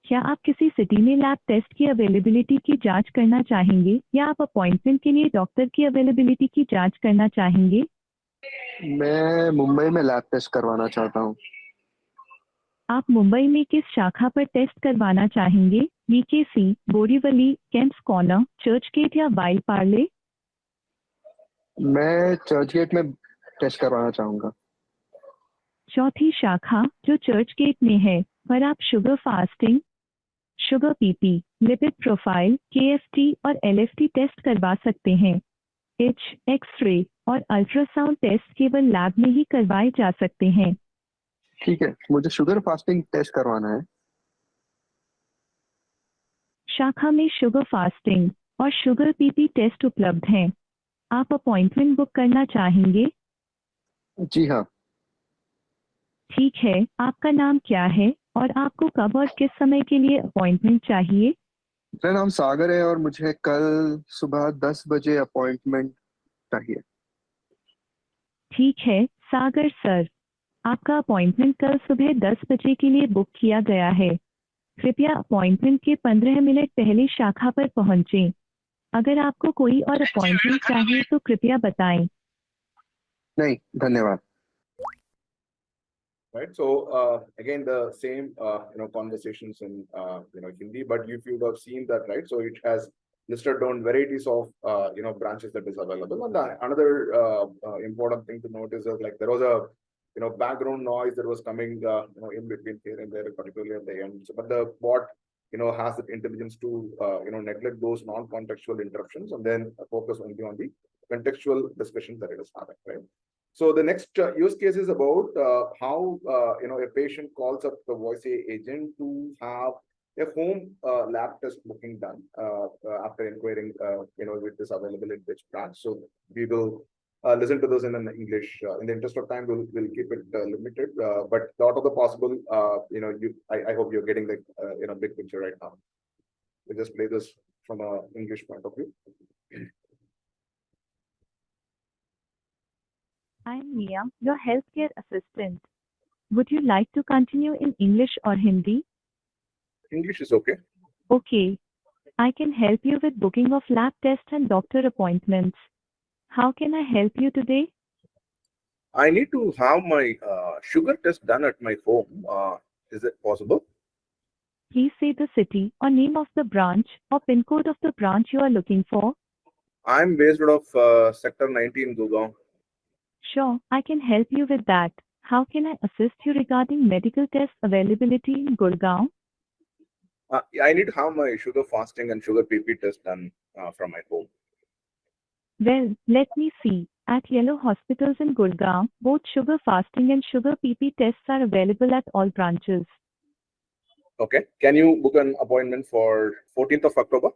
क्या आप किसी सिटी में लैब टेस्ट की अवेलेबिलिटी की जांच करना चाहेंगे या आप अपॉइंटमेंट के लिए डॉक्टर की अवेलेबिलिटी की जांच करना चाहेंगे? मैं मुंबई में लैब टेस्ट करवाना चाहता हूँ. आप मुंबई में किस शाखा पर टेस्ट करवाना चाहेंगे? वीकेसी, बोरीवली, केम्प्स कॉर्नर, चर्च गेट या वाइल्ड पार्ले? मैं चर्च गेट में टेस्ट करवाना चाहूंगा. चौथी शाखा जो चर्च गेट में है, पर आप sugar fasting, sugar PP, lipid profile, KFT और एलएफटी टेस्ट करवा सकते हैं. एक्स-रे और अल्ट्रासाउंड टेस्ट केवल लैब में ही करवाए जा सकते हैं. ठीक है, मुझे शुगर फास्टिंग टेस्ट करवाना है. शाखा में शुगर फास्टिंग और शुगर पीपी टेस्ट उपलब्ध हैं. आप अपॉइंटमेंट बुक करना चाहेंगे? जी हाँ. ठीक है, आपका नाम क्या है और आपको कब और किस समय के लिए अपॉइंटमेंट चाहिए? मेरा नाम सागर है और मुझे कल सुबह 10 बजे अपॉइंटमेंट चाहिए. ठीक है, सागर सर. आपका अपॉइंटमेंट कल सुबह 10 बजे के लिए बुक किया गया है. कृपया अपॉइंटमेंट के 15 मिनट पहले शाखा पर पहुंचें. अगर आपको कोई और अपॉइंटमेंट चाहिए तो कृपया बताएं. नहीं, धन्यवाद. Right. So again, the same conversations in Hindi, but if you would have seen that, right? So it has listed down varieties of branches that is available. And another important thing to note is that like there was a background noise that was coming in between here and there, particularly at the end. So, but the bot has the intelligence to neglect those non-contextual interruptions and then focus only on the contextual discussion that it is having, right? So the next use case is about how a patient calls up the voice agent to have a home lab test booking done after inquiring, with this available in which branch. So we will listen to those in an English. In the interest of time, we'll keep it limited. But out of the possible, I hope you're getting the big picture right now. We just play this from a English point of view. I'm Mia, your healthcare assistant. Would you like to continue in English or Hindi? English is okay. Okay. I can help you with booking of lab tests and doctor appointments. How can I help you today? I need to have my sugar test done at my home. Is it possible? Please say the city or name of the branch or PIN code of the branch you are looking for. I'm based out of Sector 19, Gurgaon. Sure, I can help you with that. How can I assist you regarding medical test availability in Gurgaon? I need to have my sugar fasting and sugar PP test done from my home. Well, let me see. At Yellow Hospitals in Gurgaon, both sugar fasting and sugar PP tests are available at all branches. Okay. Can you book an appointment for 14th of October?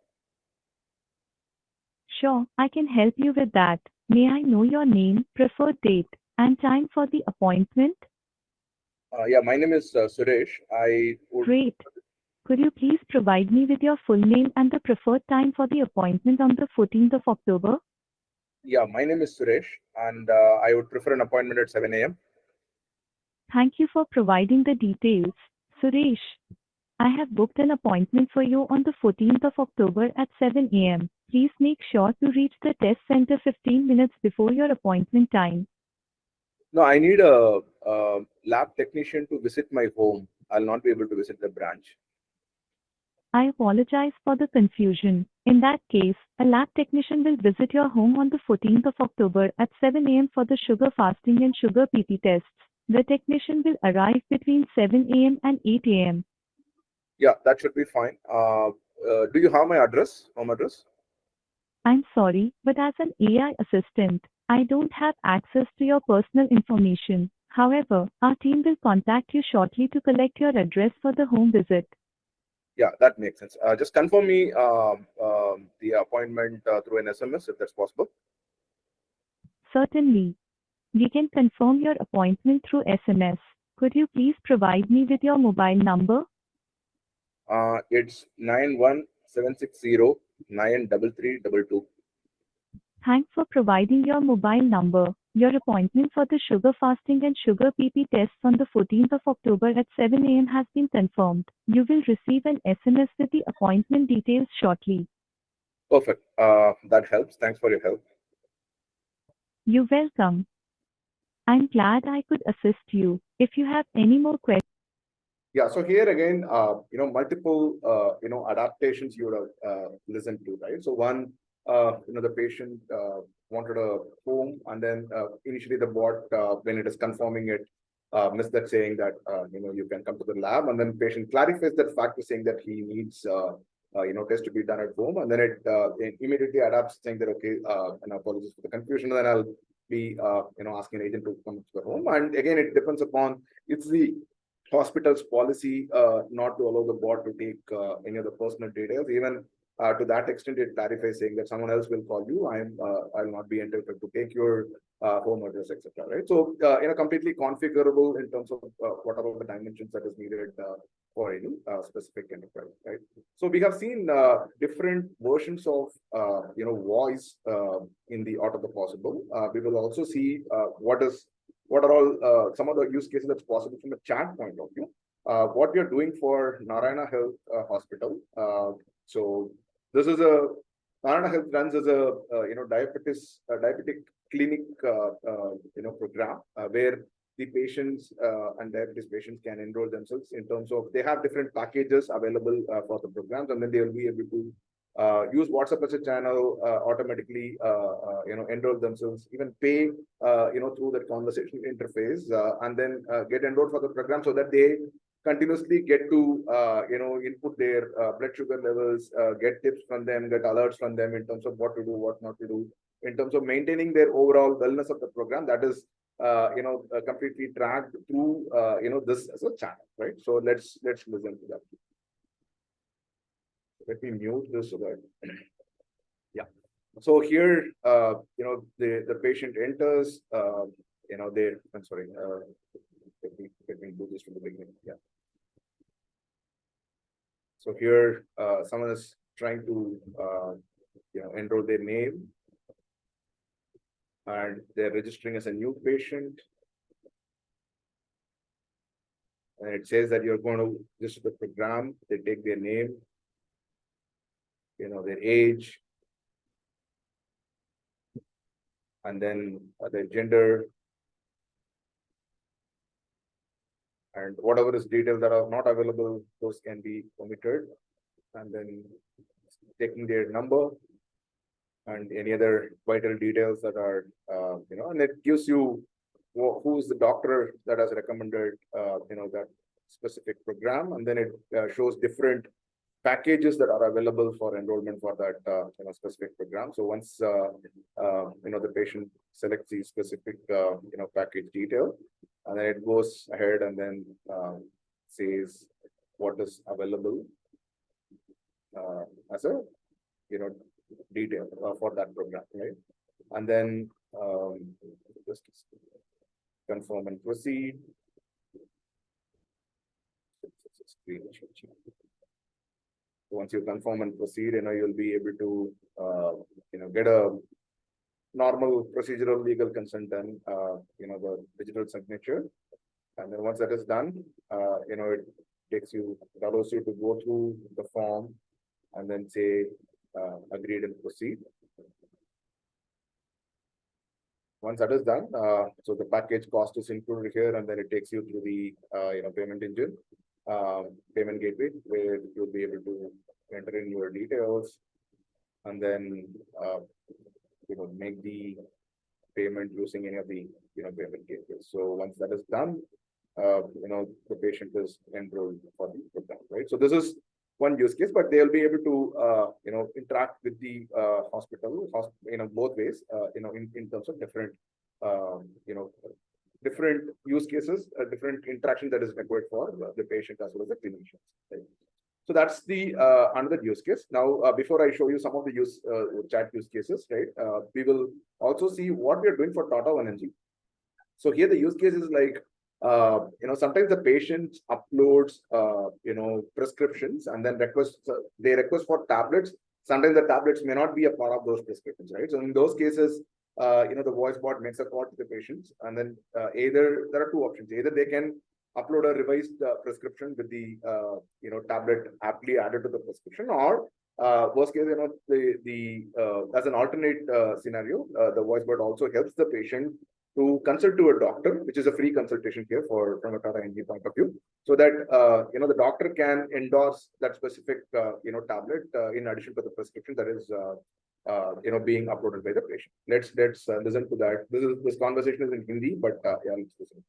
Sure, I can help you with that. May I know your name, preferred date, and time for the appointment? Yeah, my name is Suresh. I would. Great. Could you please provide me with your full name and the preferred time for the appointment on the 14th of October? Yeah, my name is Suresh, and I would prefer an appointment at 7 a.m. Thank you for providing the details, Suresh. I have booked an appointment for you on the 14th of October at 7 a.m. Please make sure to reach the test center 15 minutes before your appointment time. No, I need a lab technician to visit my home. I'll not be able to visit the branch. I apologize for the confusion. In that case, a lab technician will visit your home on the 14th of October at 7 a.m. for the sugar fasting and sugar PP tests. The technician will arrive between 7 a.m. and 8 a.m. Yeah, that should be fine. Do you have my address, home address? I'm sorry, but as an AI assistant, I don't have access to your personal information. However, our team will contact you shortly to collect your address for the home visit. Yeah, that makes sense. Just confirm me the appointment through an SMS if that's possible. Certainly. We can confirm your appointment through SMS. Could you please provide me with your mobile number? It's 91760933322. Thanks for providing your mobile number. Your appointment for the sugar fasting and sugar PP tests on the 14th of October at 7 a.m. has been confirmed. You will receive an SMS with the appointment details shortly. Perfect. That helps. Thanks for your help. You're welcome. I'm glad I could assist you. If you have any more questions, Yeah, so here again, multiple, adaptations you would have listened to, right? So one, the patient wanted a home, and then initially the bot, when it is confirming it, missed that saying that, you can come to the lab, and then patient clarifies that fact by saying that he needs, test to be done at home, and then it immediately adapts saying that, okay, and apologies for the confusion, and then I'll be, asking an agent to come to the home. And again, it depends upon, it's the hospital's policy not to allow the bot to take any of the personal details. Even to that extent, it clarifies saying that someone else will call you. I'll not be entitled to take your home address, etc. Right? So, completely configurable in terms of what are the dimensions that is needed for any specific enterprise. Right? So we have seen different versions of voice in the art of the possible. We will also see what are all some of the use cases that's possible from a chat point of view. What we are doing for Narayana Health Hospital. So this is Narayana Health runs as a diabetic clinic program where the patients and diabetes patients can enroll themselves in terms of they have different packages available for the programs, and then they will be able to use WhatsApp as a channel, automatically, enroll themselves, even pay, through that conversation interface, and then get enrolled for the program so that they continuously get to, input their blood sugar levels, get tips from them, get alerts from them in terms of what to do, what not to do, in terms of maintaining their overall wellness of the program. That is, completely tracked through, this as a channel, right? So let's listen to that. Let me mute this so that, yeah. So here, the patient enters, I'm sorry, let me do this from the beginning, yeah. So here, someone is trying to, enroll their name, and they're registering as a new patient. And it says that you're going to, this is the program, they take their name, their age, and then their gender, and whatever is details that are not available, those can be omitted. And then taking their number and any other vital details that are, and it gives you who's the doctor that has recommended, that specific program. And then it shows different packages that are available for enrollment for that, specific program. So once, the patient selects the specific, package detail, and then it goes ahead and then says what is available as a, detail for that program, right? And then just confirm and proceed. Once you confirm and proceed, you'll be able to, get a normal procedural legal consent done, the digital signature. And then once that is done, it allows you to go through the form and then say, agreed and proceed. Once that is done, so the package cost is included here, and then it takes you through the, payment engine, payment gateway, where you'll be able to enter in your details and then, make the payment using any of the, payment gateways. So once that is done, the patient is enrolled for the program, right? So this is one use case, but they'll be able to, interact with the hospital, both ways, in terms of different, different use cases, different interaction that is required for the patient as well as the clinicians. Right? So that's the another use case. Now, before I show you some of the chat use cases, right? We will also see what we are doing for Tata 1mg. So here the use case is like, sometimes the patient uploads, prescriptions and then they request for tablets. Sometimes the tablets may not be a part of those prescriptions, right? So in those cases, the voice bot makes a call to the patients, and then either there are two options. Either they can upload a revised prescription with the, tablet aptly added to the prescription, or worst case, as an alternate scenario, the voice bot also helps the patient to consult to a doctor, which is a free consultation here from a Tata NG point of view, so that the doctor can endorse that specific tablet in addition to the prescription that is being uploaded by the patient. Let's listen to that. This conversation is in Hindi, but yeah, let's listen.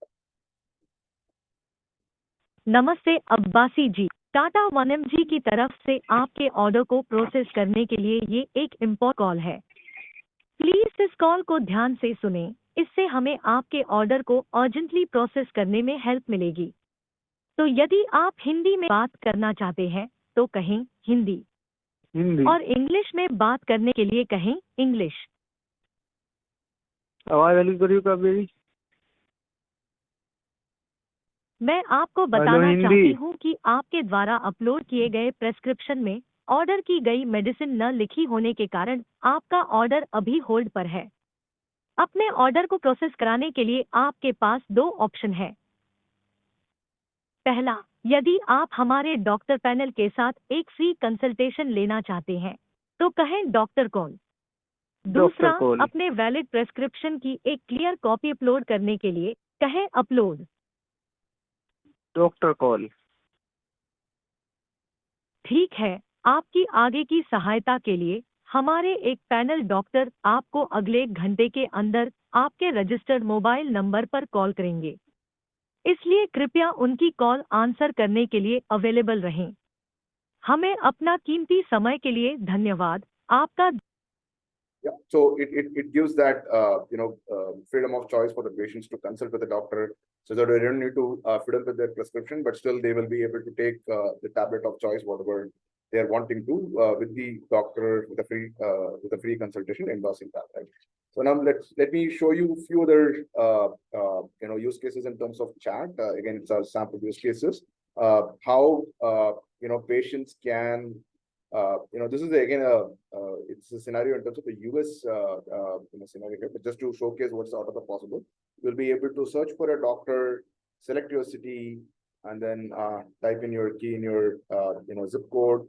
नमस्ते अब्बासी जी, Tata 1mg की तरफ से आपके order को process करने के लिए ये एक इम्पोर्टेंट कॉल है। प्लीज इस कॉल को ध्यान से सुनें, इससे हमें आपके ऑर्डर को अर्जेंटली प्रोसेस करने में हेल्प मिलेगी। तो यदि आप हिंदी में बात करना चाहते हैं तो कहें हिंदी, और इंग्लिश में बात करने के लिए कहें इंग्लिश। आवाज हल्की करिए का मेरी। मैं आपको बताना चाहती हूँ कि आपके द्वारा अपलोड किए गए प्रेस्क्रिप्शन में ऑर्डर की गई मेडिसिन न लिखी होने के कारण आपका ऑर्डर अभी होल्ड पर है। अपने ऑर्डर को प्रोसेस कराने के लिए आपके पास दो ऑप्शन है। पहला, यदि आप हमारे डॉक्टर पैनल के साथ एक फ्री कंसल्टेशन लेना चाहते हैं तो कहें डॉक्टर कॉल। दूसरा, अपने वैलिड प्रेस्क्रिप्शन की एक क्लियर कॉपी अपलोड करने के लिए कहें अपलोड। Doctor call. ठीक है, आपकी आगे की सहायता के लिए हमारे एक पैनल डॉक्टर आपको अगले घंटे के अंदर आपके रजिस्टर्ड मोबाइल नंबर पर कॉल करेंगे, इसलिए कृपया उनकी कॉल आंसर करने के लिए अवेलेबल रहें। हमें अपना कीमती समय के लिए धन्यवाद। आपका Yeah, so it gives that freedom of choice for the patients to consult with the doctor, so that they don't need to fiddle with their prescription, but still they will be able to take the tablet of choice, whatever they are wanting to with the doctor with a free consultation endorsing that, right? So now let me show you a few other use cases in terms of chat. Again, it's our sample use cases. How patients can this is again it's a scenario in terms of the US scenario here, but just to showcase what's out of the possible, you'll be able to search for a doctor, select your city, and then type in your key in your zip code,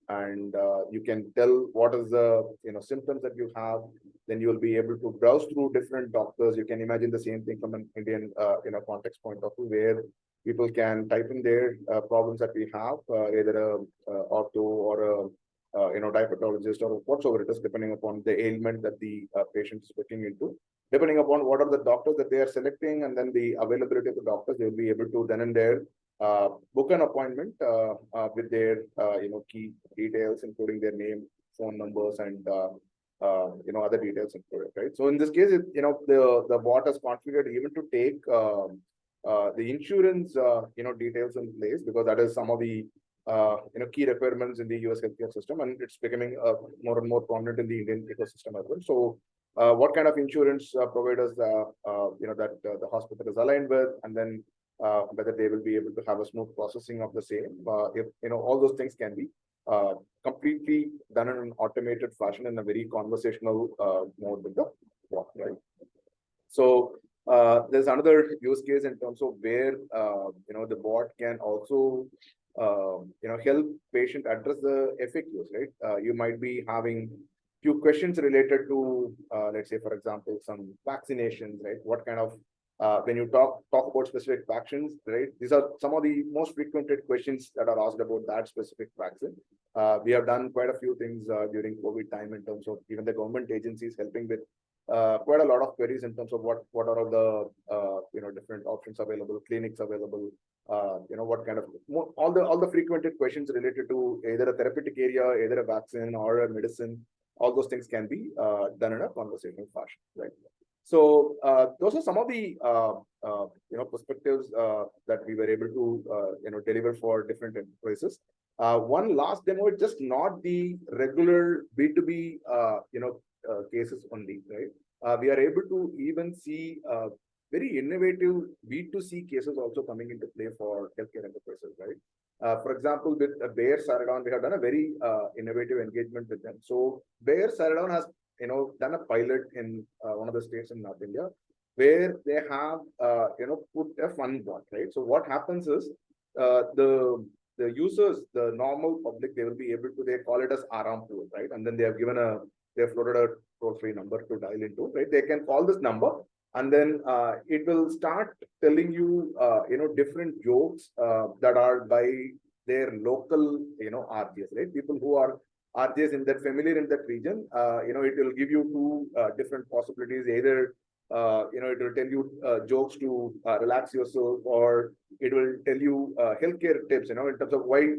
and you can tell what is the symptoms that you have. Then you will be able to browse through different doctors. You can imagine the same thing from an Indian context point of view, where people can type in their problems that we have, either a ortho or a diabetologist or whatsoever it is, depending upon the ailment that the patient is looking into. Depending upon what are the doctors that they are selecting, and then the availability of the doctors, they'll be able to then and there book an appointment with their key details, including their name, phone numbers, and other details included, right? So in this case, the bot is configured even to take the insurance details in place, because that is some of the key requirements in the US healthcare system, and it's becoming more and more prominent in the Indian ecosystem as well. So what kind of insurance providers that the hospital is aligned with, and then whether they will be able to have a smooth processing of the same. If all those things can be completely done in an automated fashion in a very conversational mode with the bot, right? So there's another use case in terms of where the bot can also help patient address the FAQs, right? You might be having few questions related to let's say, for example, some vaccinations, right? What kind of when you talk about specific vaccines, right? These are some of the most frequented questions that are asked about that specific vaccine. We have done quite a few things during COVID time in terms of even the government agencies helping with quite a lot of queries in terms of what are all the different options available, clinics available, what kind of all the frequented questions related to either a therapeutic area, either a vaccine or a medicine. All those things can be done in a conversational fashion, right? So those are some of the perspectives that we were able to deliver for different enterprises. One last demo is just not the regular B2B cases only, right? We are able to even see very innovative B2C cases also coming into play for healthcare enterprises, right? For example, with Bayer Saradon, we have done a very innovative engagement with them. So Bayer Saradon has done a pilot in one of the states in North India, where they have put a fund bot, right? So what happens is the users, the normal public, they will be able to, they call it as Aram Pool, right? And then they have floated a toll-free number to dial into, right? They can call this number, and then it will start telling you different jokes that are by their local RJs, right? People who are RJs in that familiar in that region. It will give you two different possibilities. Either it will tell you jokes to relax yourself, or it will tell you healthcare tips, in terms of why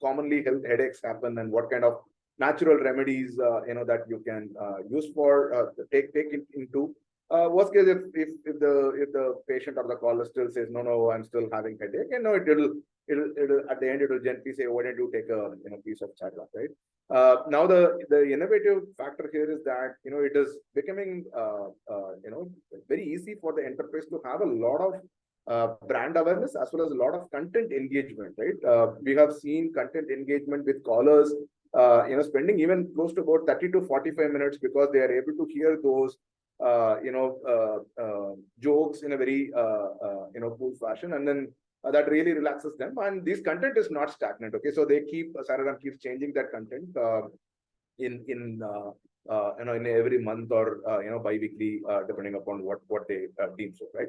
commonly health headaches happen, and what kind of natural remedies that you can use for take it into. Worst case, if the patient or the caller still says no, I'm still having headache, and it'll at the end it will gently say, why don't you take a piece of chocolate, right? Now the innovative factor here is that it is becoming very easy for the enterprise to have a lot of brand awareness as well as a lot of content engagement, right? We have seen content engagement with callers spending even close to about 30 to 45 minutes, because they are able to hear those jokes in a very cool fashion, and then that really relaxes them. And this content is not stagnant, okay? So they Saradon keeps changing that content in every month or bi-weekly, depending upon what they deem so, right?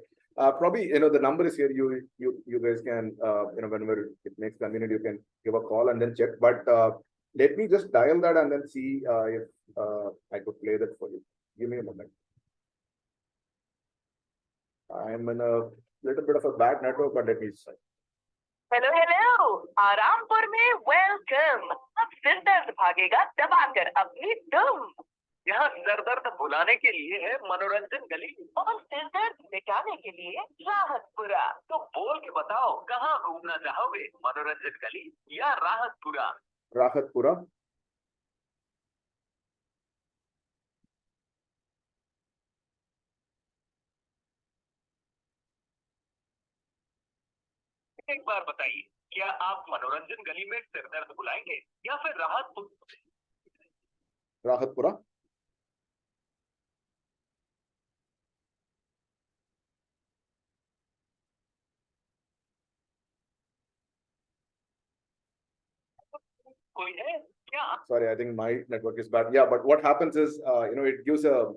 Probably the number is here. You guys can whenever it makes convenient, you can give a call and then check. But let me just dial that and then see if I could play that for you. Give me a moment. I'm in a little bit of a bad network, but let me see. Hello Arampur में welcome अब सिर दर्द भागेगा दबाकर अपनी दुम यहाँ sir दर्द भुलाने के लिए है मनोरंजन गली और सिर दर्द मिटाने के लिए राहतपुरा। तो बोल के बताओ कहाँ घूमना चाहोगे, मनोरंजन गली या राहतपुरा? Rahatpura. एक बार बताइए, क्या आप मनोरंजन गली में सिर दर्द भुलाएंगे या फिर राहतपुरा? Rahatpura. कोई है क्या? Sorry, I think my network is bad. Yeah, but what happens is, it gives a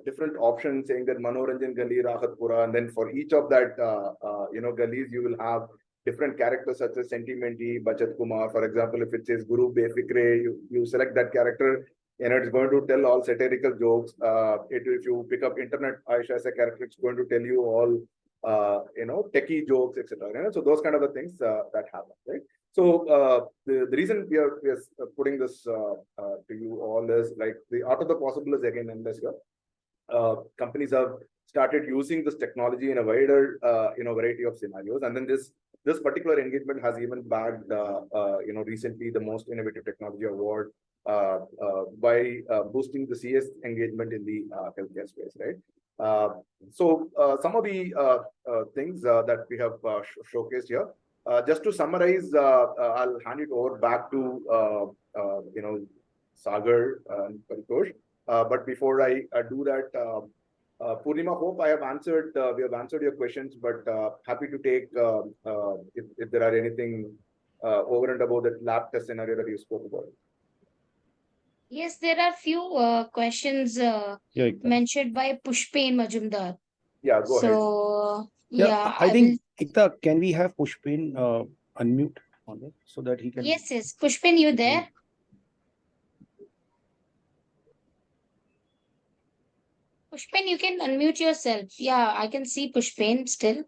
different option saying that Manoranjan Gali, Rahatpura, and then for each of that, galis, you will have different characters such as Sentimenti, Bachat Kumar. For example, if it says Guru Befikre, you select that character, and it's going to tell all satirical jokes. If you pick up Internet Aisha as a character, it's going to tell you all, techie jokes, etc. So those kind of the things that happen, right? So the reason we are putting this to you all is like the art of the possible is again endless here. Companies have started using this technology in a wider, variety of scenarios, and then this particular engagement has even bagged, recently the most innovative technology award by boosting the CS engagement in the healthcare space, right? So some of the things that we have showcased here. Just to summarize, I'll hand it over back to Sagar and Paritosh. But before I do that, Purnima, hope I have answered. We have answered your questions, but happy to take if there are anything over and above that lab test scenario that you spoke about. Yes, there are few questions mentioned by Pushpen Majumdar. Yeah, go ahead. So yeah, I think Ekta, can we have Pushpen unmute on it so that he can? Yes, Pushpen, you there? Pushpen, you can unmute yourself. Yeah, I can see Pushpen still.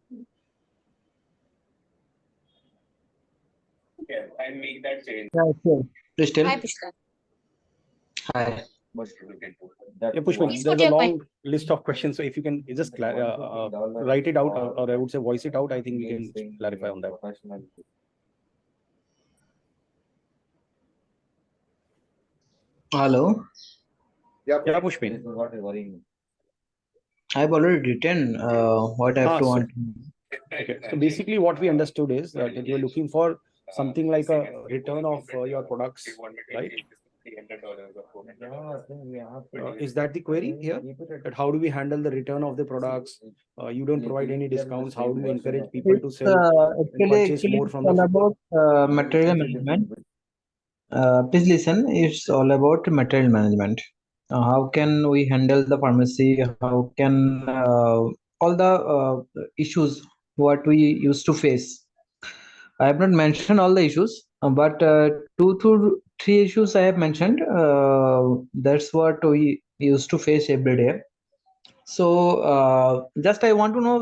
Okay, I'll make that change. Yeah, sure. Crystal. Hi, Pushpen. Hi. Yeah, Pushpen, Please there's put a your long list of questions. So if you can just write it out, or I would say voice it out, I think we can clarify on that. Hello. Yeah, Yeah, Pushpen. I've already written what I have to want. Okay. So basically, what we understood is that you're looking for something like a return of your products, right? Is that the query here? That how do we handle the return of the products? You don't provide any discounts. How do you encourage people to sell and purchase more from all the about material management. Please listen. It's all about material management. How can we handle the pharmacy? How can all the issues what we used to face? I have not mentioned all the issues, but 2 to 3 issues I have mentioned. That's what we used to face every day. So just I want to know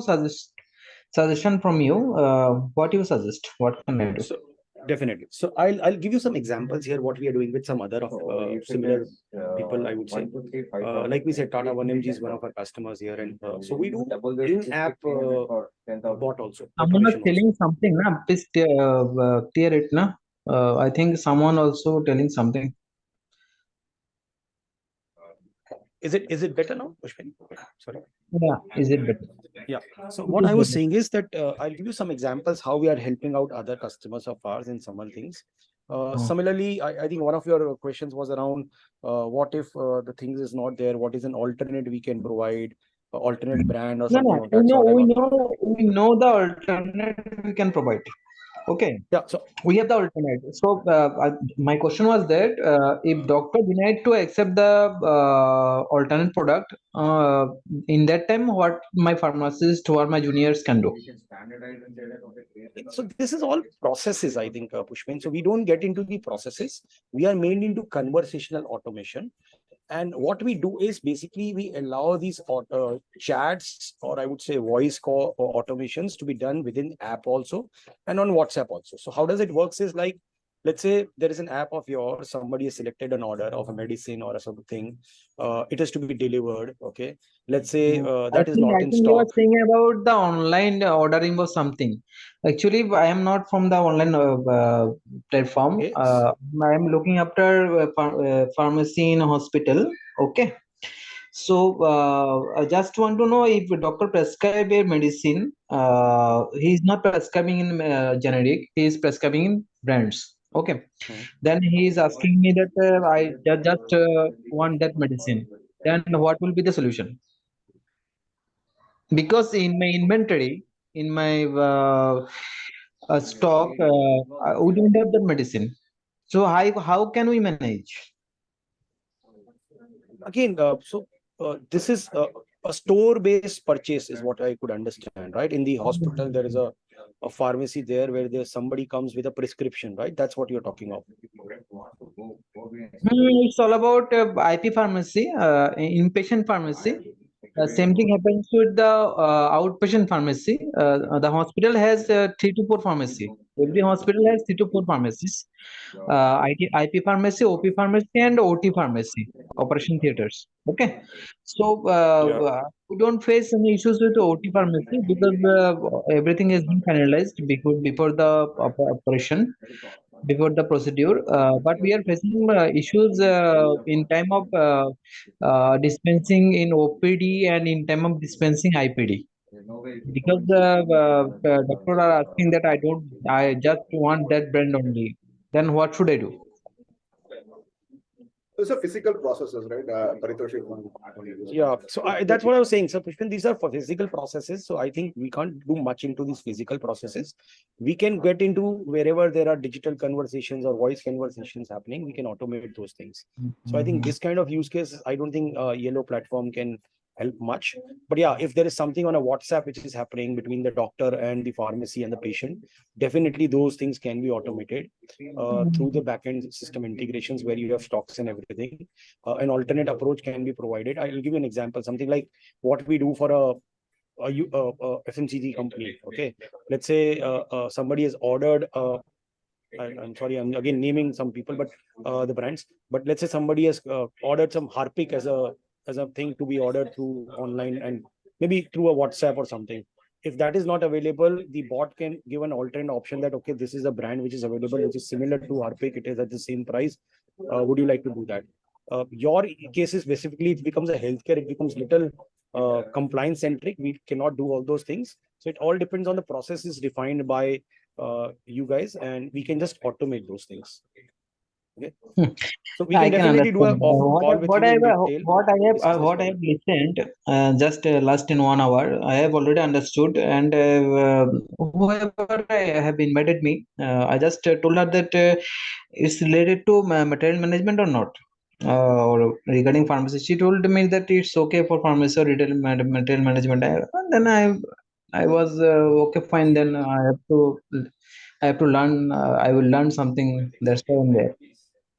suggestion from you. What you suggest? What can I do? So definitely. So I'll give you some examples here. What we are doing with some other of similar people, I would say. Like we said, Tata 1mg is one of our customers here, and so we do in-app bot also. Someone was automation also. telling something, na? Please clear it, na? I think someone also telling something. Is it better now, Pushpen? Sorry. Yeah, is it better? Yeah. So what I was saying is that I'll give you some examples how we are helping out other customers of ours in some things. Similarly, I think one of your questions was around what if the things is not there? What is an alternate we can provide? Alternate brand or No, something no, of that sort. we know the alternate we can provide. Okay. Yeah. So we have the alternate. So my question was that if doctor denied to accept the alternate product, in that time, what my pharmacist or my juniors can do? So this is all processes, I think, Pushpen. So we don't get into the processes. We are mainly into conversational automation. And what we do is basically we allow these chats, or I would say voice call or automations to be done within app also and on WhatsApp also. So how does it works is like let's say there is an app of yours, somebody has selected an order of a medicine or something, it has to be delivered. Okay, let's say that is not I in think you were stock. saying about the online ordering or something. Actually, I am not from the online platform. Okay. I am looking after pharmacy in a hospital. Okay. So I just want to know if a doctor prescribe a medicine, he is not prescribing in generic, he is prescribing in brands. Okay. Hmm. Then he is asking me that I just want that medicine. Then what will be the solution? Because in my inventory, in my stock, we don't have that medicine. So how can we manage? Again, this is a store-based purchase is what I could understand, right? In the hospital, there is a pharmacy there where there's somebody comes with a prescription, right? That's what you're talking of. It's all about IP pharmacy, inpatient pharmacy. Same thing happens with the outpatient pharmacy. The hospital has 3 to 4 pharmacy. Every hospital has 3 to 4 pharmacies. IP pharmacy, OP pharmacy, and OT pharmacy, operation theaters. Okay, so we don't face any issues with OT pharmacy because everything has been finalized before the operation, before the procedure. But we are facing issues in time of dispensing in OPD and in time of dispensing IPD. Because doctor are asking that I just want that brand only. Then what should I do? Those are physical processes, right? Paritosh, if you want to add on this. Yeah, so that's what I was saying. So, Pushpin, these are for physical processes. So, I think we can't do much into these physical processes. We can get into wherever there are digital conversations or voice conversations happening, we can automate those things. So, I think this kind of use case, I don't think Yellow platform can help much. But yeah, if there is something on a WhatsApp which is happening between the doctor and the pharmacy and the patient, definitely those things can be automated through the backend system integrations where you have stocks and everything. An alternate approach can be provided. I'll give you an example, something like what we do for a FMCG company. Okay, let's say somebody has ordered I'm sorry, I'm again naming some people, but the brands. But let's say somebody has ordered some Harpic as a thing to be ordered through online and maybe through a WhatsApp or something. If that is not available, the bot can give an alternate option that, okay, this is a brand which is available, which is similar to Harpic. It is at the same price. Would you like to do that? Your case is specifically, it becomes a healthcare, it becomes little compliance centric. We cannot do all those things. So it all depends on the processes defined by you guys, and we can just automate those things. Okay, so we I can can definitely do a understand. call with you in detail. What I have listened just last in 1 hour, I have already understood, and whoever have invited me, I just told her that it's related to material management or not. Or regarding pharmacy, she told me that it's okay for pharmacy or retail material management. Then I was okay, fine. Then I have to learn. I will learn something. That's why I'm there.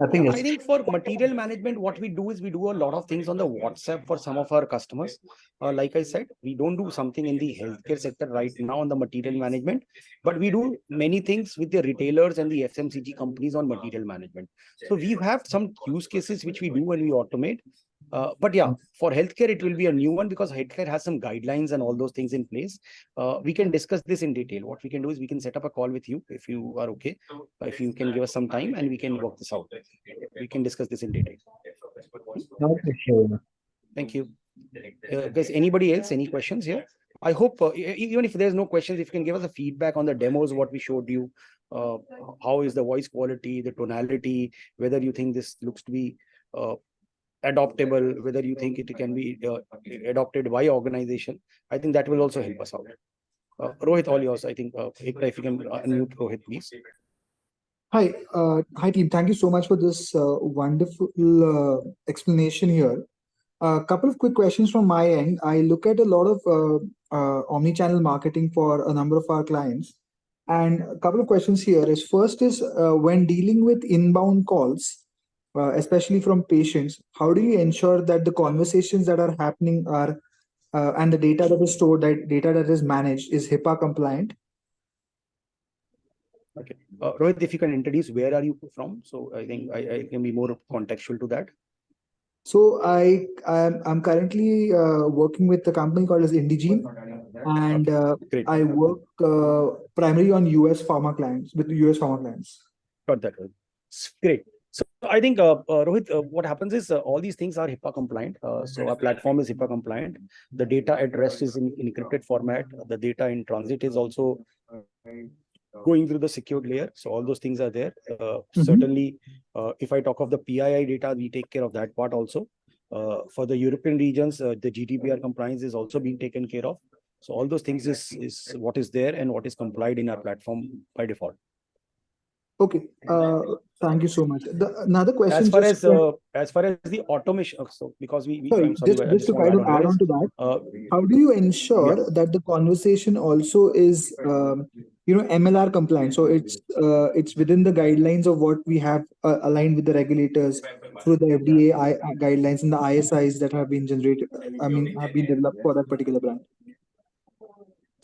Nothing I else. think for material management, what we do is we do a lot of things on the WhatsApp for some of our customers. Like I said, we don't do something in the healthcare sector right now on the material management, but we do many things with the retailers and the FMCG companies on material management. So we have some use cases which we do when we automate. But yeah, for healthcare, it will be a new one because healthcare has some guidelines and all those things in place. We can discuss this in detail. What we can do is we can set up a call with you if you are okay. If you can give us some time and we can work this out. We can discuss this in detail. Okay, sure. Thank you. Guys, anybody else, any questions here? I hope even if there's no questions, if you can give us a feedback on the demos, what we showed you, how is the voice quality, the tonality, whether you think this looks to be adoptable, whether you think it can be adopted by organization. I think that will also help us out. Rohit, all yours. I think if you can unmute Rohit, please. Hi team. Thank you so much for this wonderful explanation here. A couple of quick questions from my end. I look at a lot of omni-channel marketing for a number of our clients, and a couple of questions here is first is when dealing with inbound calls, especially from patients, how do you ensure that the conversations that are happening are and the data that is stored, that data that is managed, is HIPAA compliant? Okay. Rohit, if you can introduce where are you from? So I think I can be more contextual to that. So I'm currently working with a company called as Indigene, and Great. I work primarily on US pharma clients with US pharma clients. Got that. Rohit. Great. So I think Rohit, what happens is all these things are HIPAA compliant. So our platform is HIPAA compliant. The data at rest is in encrypted format. The data in transit is also going through the secured layer. So all those things are there. Certainly, if I talk of the PII data, we take care of that part also. For the European regions, the GDPR compliance is also being taken care of. So all those things is what is there and what is complied in our platform by default. Okay. Thank you so much. Another question. As far as the automation, so because sorry, I'm sorry, I just to want kind of add on to that, how do you ensure that the conversation also is MLR compliant? So it's within the guidelines of what we have aligned with the regulators through the FDA guidelines and the ISIs that have been generated. Have been developed for that particular brand.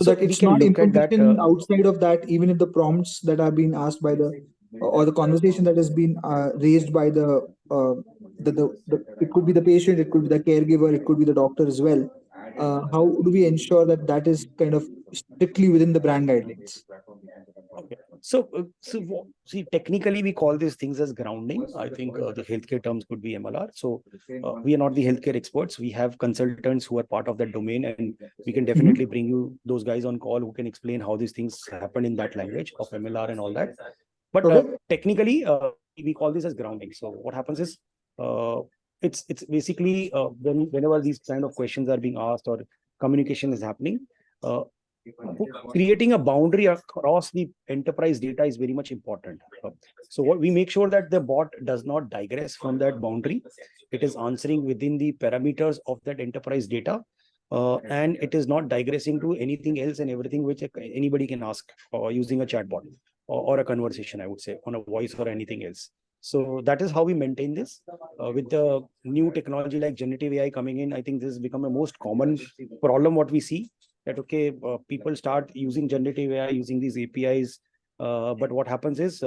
So that it's not information outside of that, even if the prompts that are being asked by the or the conversation that has been raised by the it could be the patient, it could be the caregiver, it could be the doctor as well. How do we ensure that that is kind of strictly within the brand guidelines? Okay. So see, technically we call these things as grounding. I think the healthcare terms could be MLR. So we are not the healthcare experts. We have consultants who are part of that domain, and we can definitely bring you those guys on call who can explain how these things happen in that language of MLR and all that. But technically, we call this as grounding. So what happens is, it's basically whenever these kind of questions are being asked or communication is happening, creating a boundary across the enterprise data is very much important. So what we make sure that the bot does not digress from that boundary. It is answering within the parameters of that enterprise data. And it is not digressing to anything else and everything which anybody can ask using a chatbot or a conversation, I would say, on a voice or anything else. So that is how we maintain this. With the new technology like generative AI coming in, I think this has become a most common problem what we see. That okay, people start using generative AI, using these APIs, but what happens is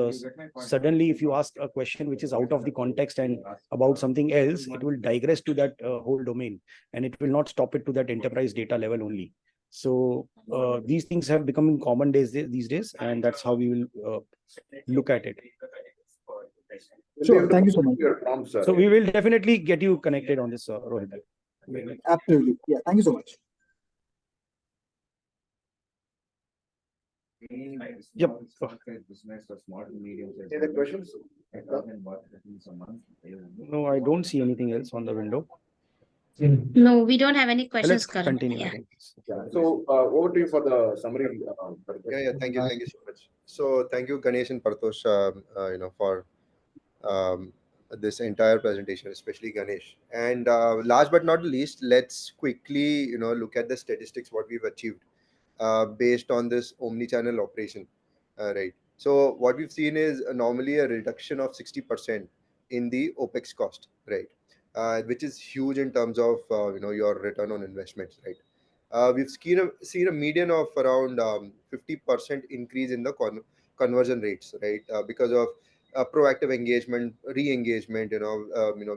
suddenly if you ask a question which is out of the context and about something else, it will digress to that whole domain, and it will not stop it to that enterprise data level only. So these things have become common these days, and that's how we will look at it. Sure, thank you so much. So we will definitely get you connected on this, Rohit. Absolutely, yeah. Thank you so much. Yep. Any other questions? No, I don't see anything else on the window. No, we don't have any questions. Let's continue. Yeah. So over to you for the summary. Thank you so much. So thank you, Ganesh and Partosh, for this entire presentation, especially Ganesh. And last but not least, let's quickly look at the statistics what we've achieved based on this omni-channel operation, right? So what we've seen is normally a reduction of 60% in the OPEX cost, right? Which is huge in terms of your return on investments, right? We've seen a median of around 50% increase in the conversion rates, right? Because of proactive engagement, re-engagement,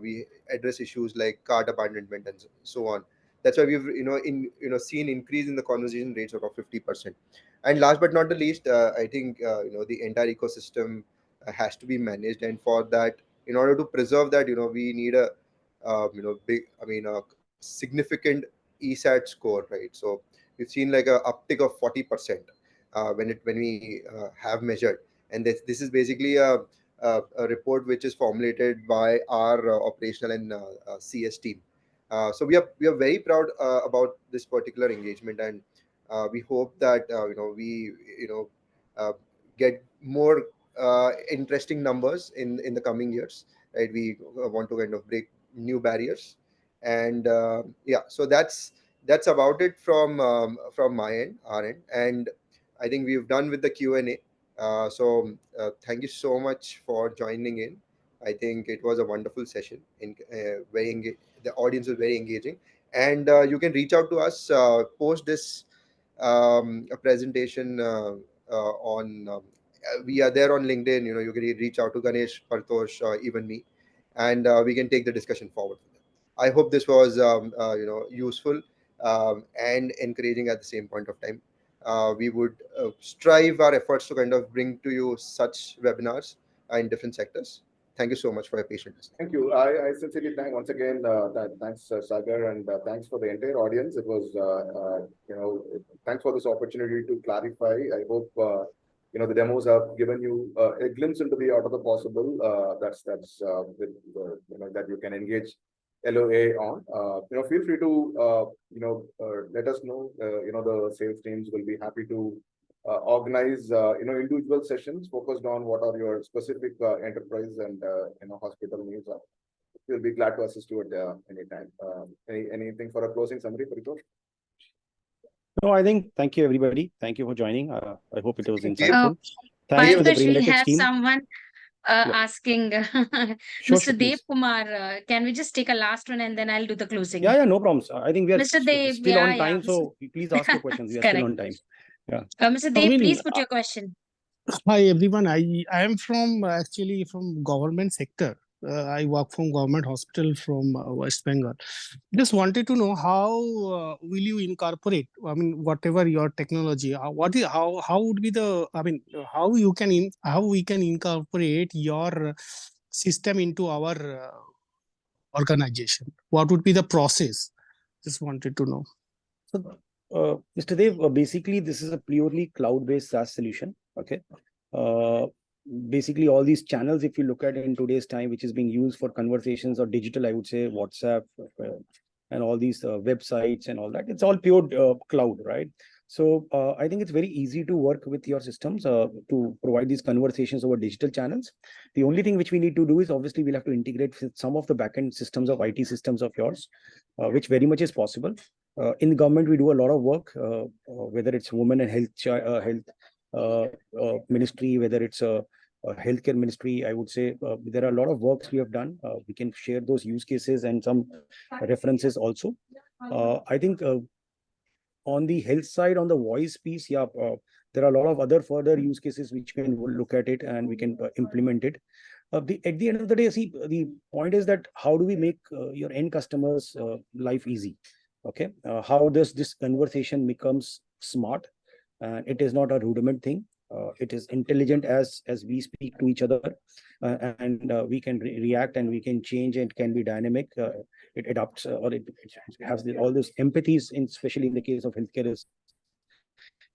we address issues like cart abandonment and so on. That's why we've seen increase in the conversation rates of about 50%. And last but not the least, I think the entire ecosystem has to be managed, and for that, in order to preserve that, we need a a significant ESAT score, right? So we've seen like a uptick of 40% when we have measured, and this is basically a report which is formulated by our operational and CS team. So we are very proud about this particular engagement, and we hope that we get more interesting numbers in the coming years, right? We want to kind of break new barriers, and so that's about it from my end, our end, and I think we've done with the Q&A. So thank you so much for joining in. I think it was a wonderful session. The audience was very engaging, and you can reach out to us post this presentation on we are there on LinkedIn. You can reach out to Ganesh, Paritosh, even me, and we can take the discussion forward. I hope this was useful and encouraging at the same point of time. We would strive our efforts to kind of bring to you such webinars in different sectors. Thank you so much for your patient listening. Thank you. I sincerely thank once again. Thanks, Sagar, and thanks for the entire audience. It was, thanks for this opportunity to clarify. I hope the demos have given you a glimpse into the art of the possible. That's with that you can engage LOA on. Feel free to let us know. The sales teams will be happy to organize individual sessions focused on what are your specific enterprise and hospital needs are. We'll be glad to assist you at anytime. Anything for a closing summary, Paritosh? No, I think thank you everybody. Thank you for joining. I hope it was Thank you. insightful. Thanks to the Paritosh, we Brainlytics have team. someone asking, Sure, Mr. Dev please. Kumar, can we just take a last one and then I'll do the closing? Yeah, no problems. I think we are Mr. Dev, still on time, Mr. so please ask your questions. We are still on time. Yeah. Mr. Dev, please put your question. Hi everyone. I am from actually from government sector. I work from government hospital from West Bengal. Just wanted to know how will you incorporate? I mean, whatever your technology, how would be the? I mean, how we can incorporate your system into our organization? What would be the process? Just wanted to know. So, Mr. Dev, basically this is a purely cloud-based SaaS solution. Okay. Basically all these channels, if you look at it in today's time, which is being used for conversations or digital, I would say WhatsApp and all these websites and all that, it's all pure cloud, right? So I think it's very easy to work with your systems to provide these conversations over digital channels. The only thing which we need to do is obviously we'll have to integrate with some of the backend systems of IT systems of yours, which very much is possible. In the government, we do a lot of work, whether it's women and health ministry, whether it's a healthcare ministry. I would say there are a lot of works we have done. We can share those use cases and some references also. I think on the health side, on the voice piece, there are a lot of other further use cases which we can look at it and we can implement it. At the end of the day, see, the point is that how do we make your end customers' life easy? Okay, how does this conversation becomes smart? And it is not a rudiment thing. It is intelligent as we speak to each other, and we can react and we can change and can be dynamic. It adapts or it has all those empathies, especially in the case of healthcare,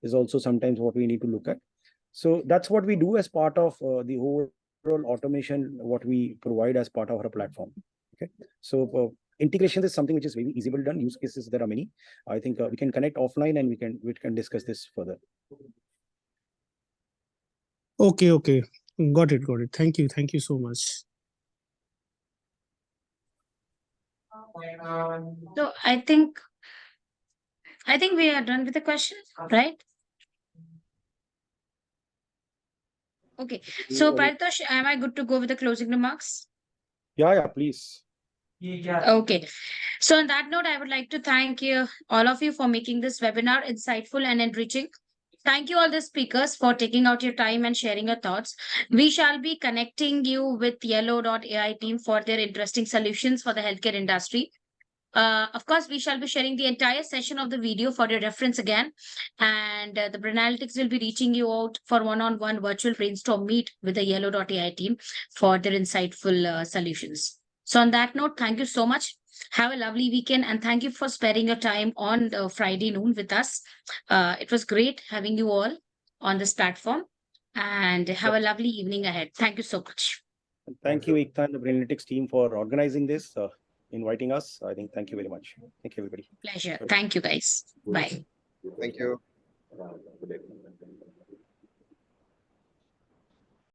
is also sometimes what we need to look at. So that's what we do as part of the whole automation, what we provide as part of our platform. Okay, so integration is something which is very easily done. Use cases, there are many. I think we can connect offline and we can discuss this further. Okay. Got it. Thank you so much. So I think we are done with the questions, right? Okay. So Paritosh, am I good to go with the closing remarks? Yeah, please. Okay. So on that note, I would like to thank you, all of you, for making this webinar insightful and enriching. Thank you all the speakers for taking out your time and sharing your thoughts. We shall be connecting you with Yellow.ai team for their interesting solutions for the healthcare industry. Of course, we shall be sharing the entire session of the video for your reference again. And the Brainalytics will be reaching you out for one-on-one virtual brainstorm meet with the Yellow.ai team for their insightful solutions. So on that note, thank you so much. Have a lovely weekend and thank you for sparing your time on Friday noon with us. It was great having you all on this platform and have a lovely evening ahead. Thank you so much. Thank you, Ekta and the Brainalytics team for organizing this, inviting us. I think thank you very much. Thank you, everybody. Pleasure. Thank you, guys. Bye. Thank you.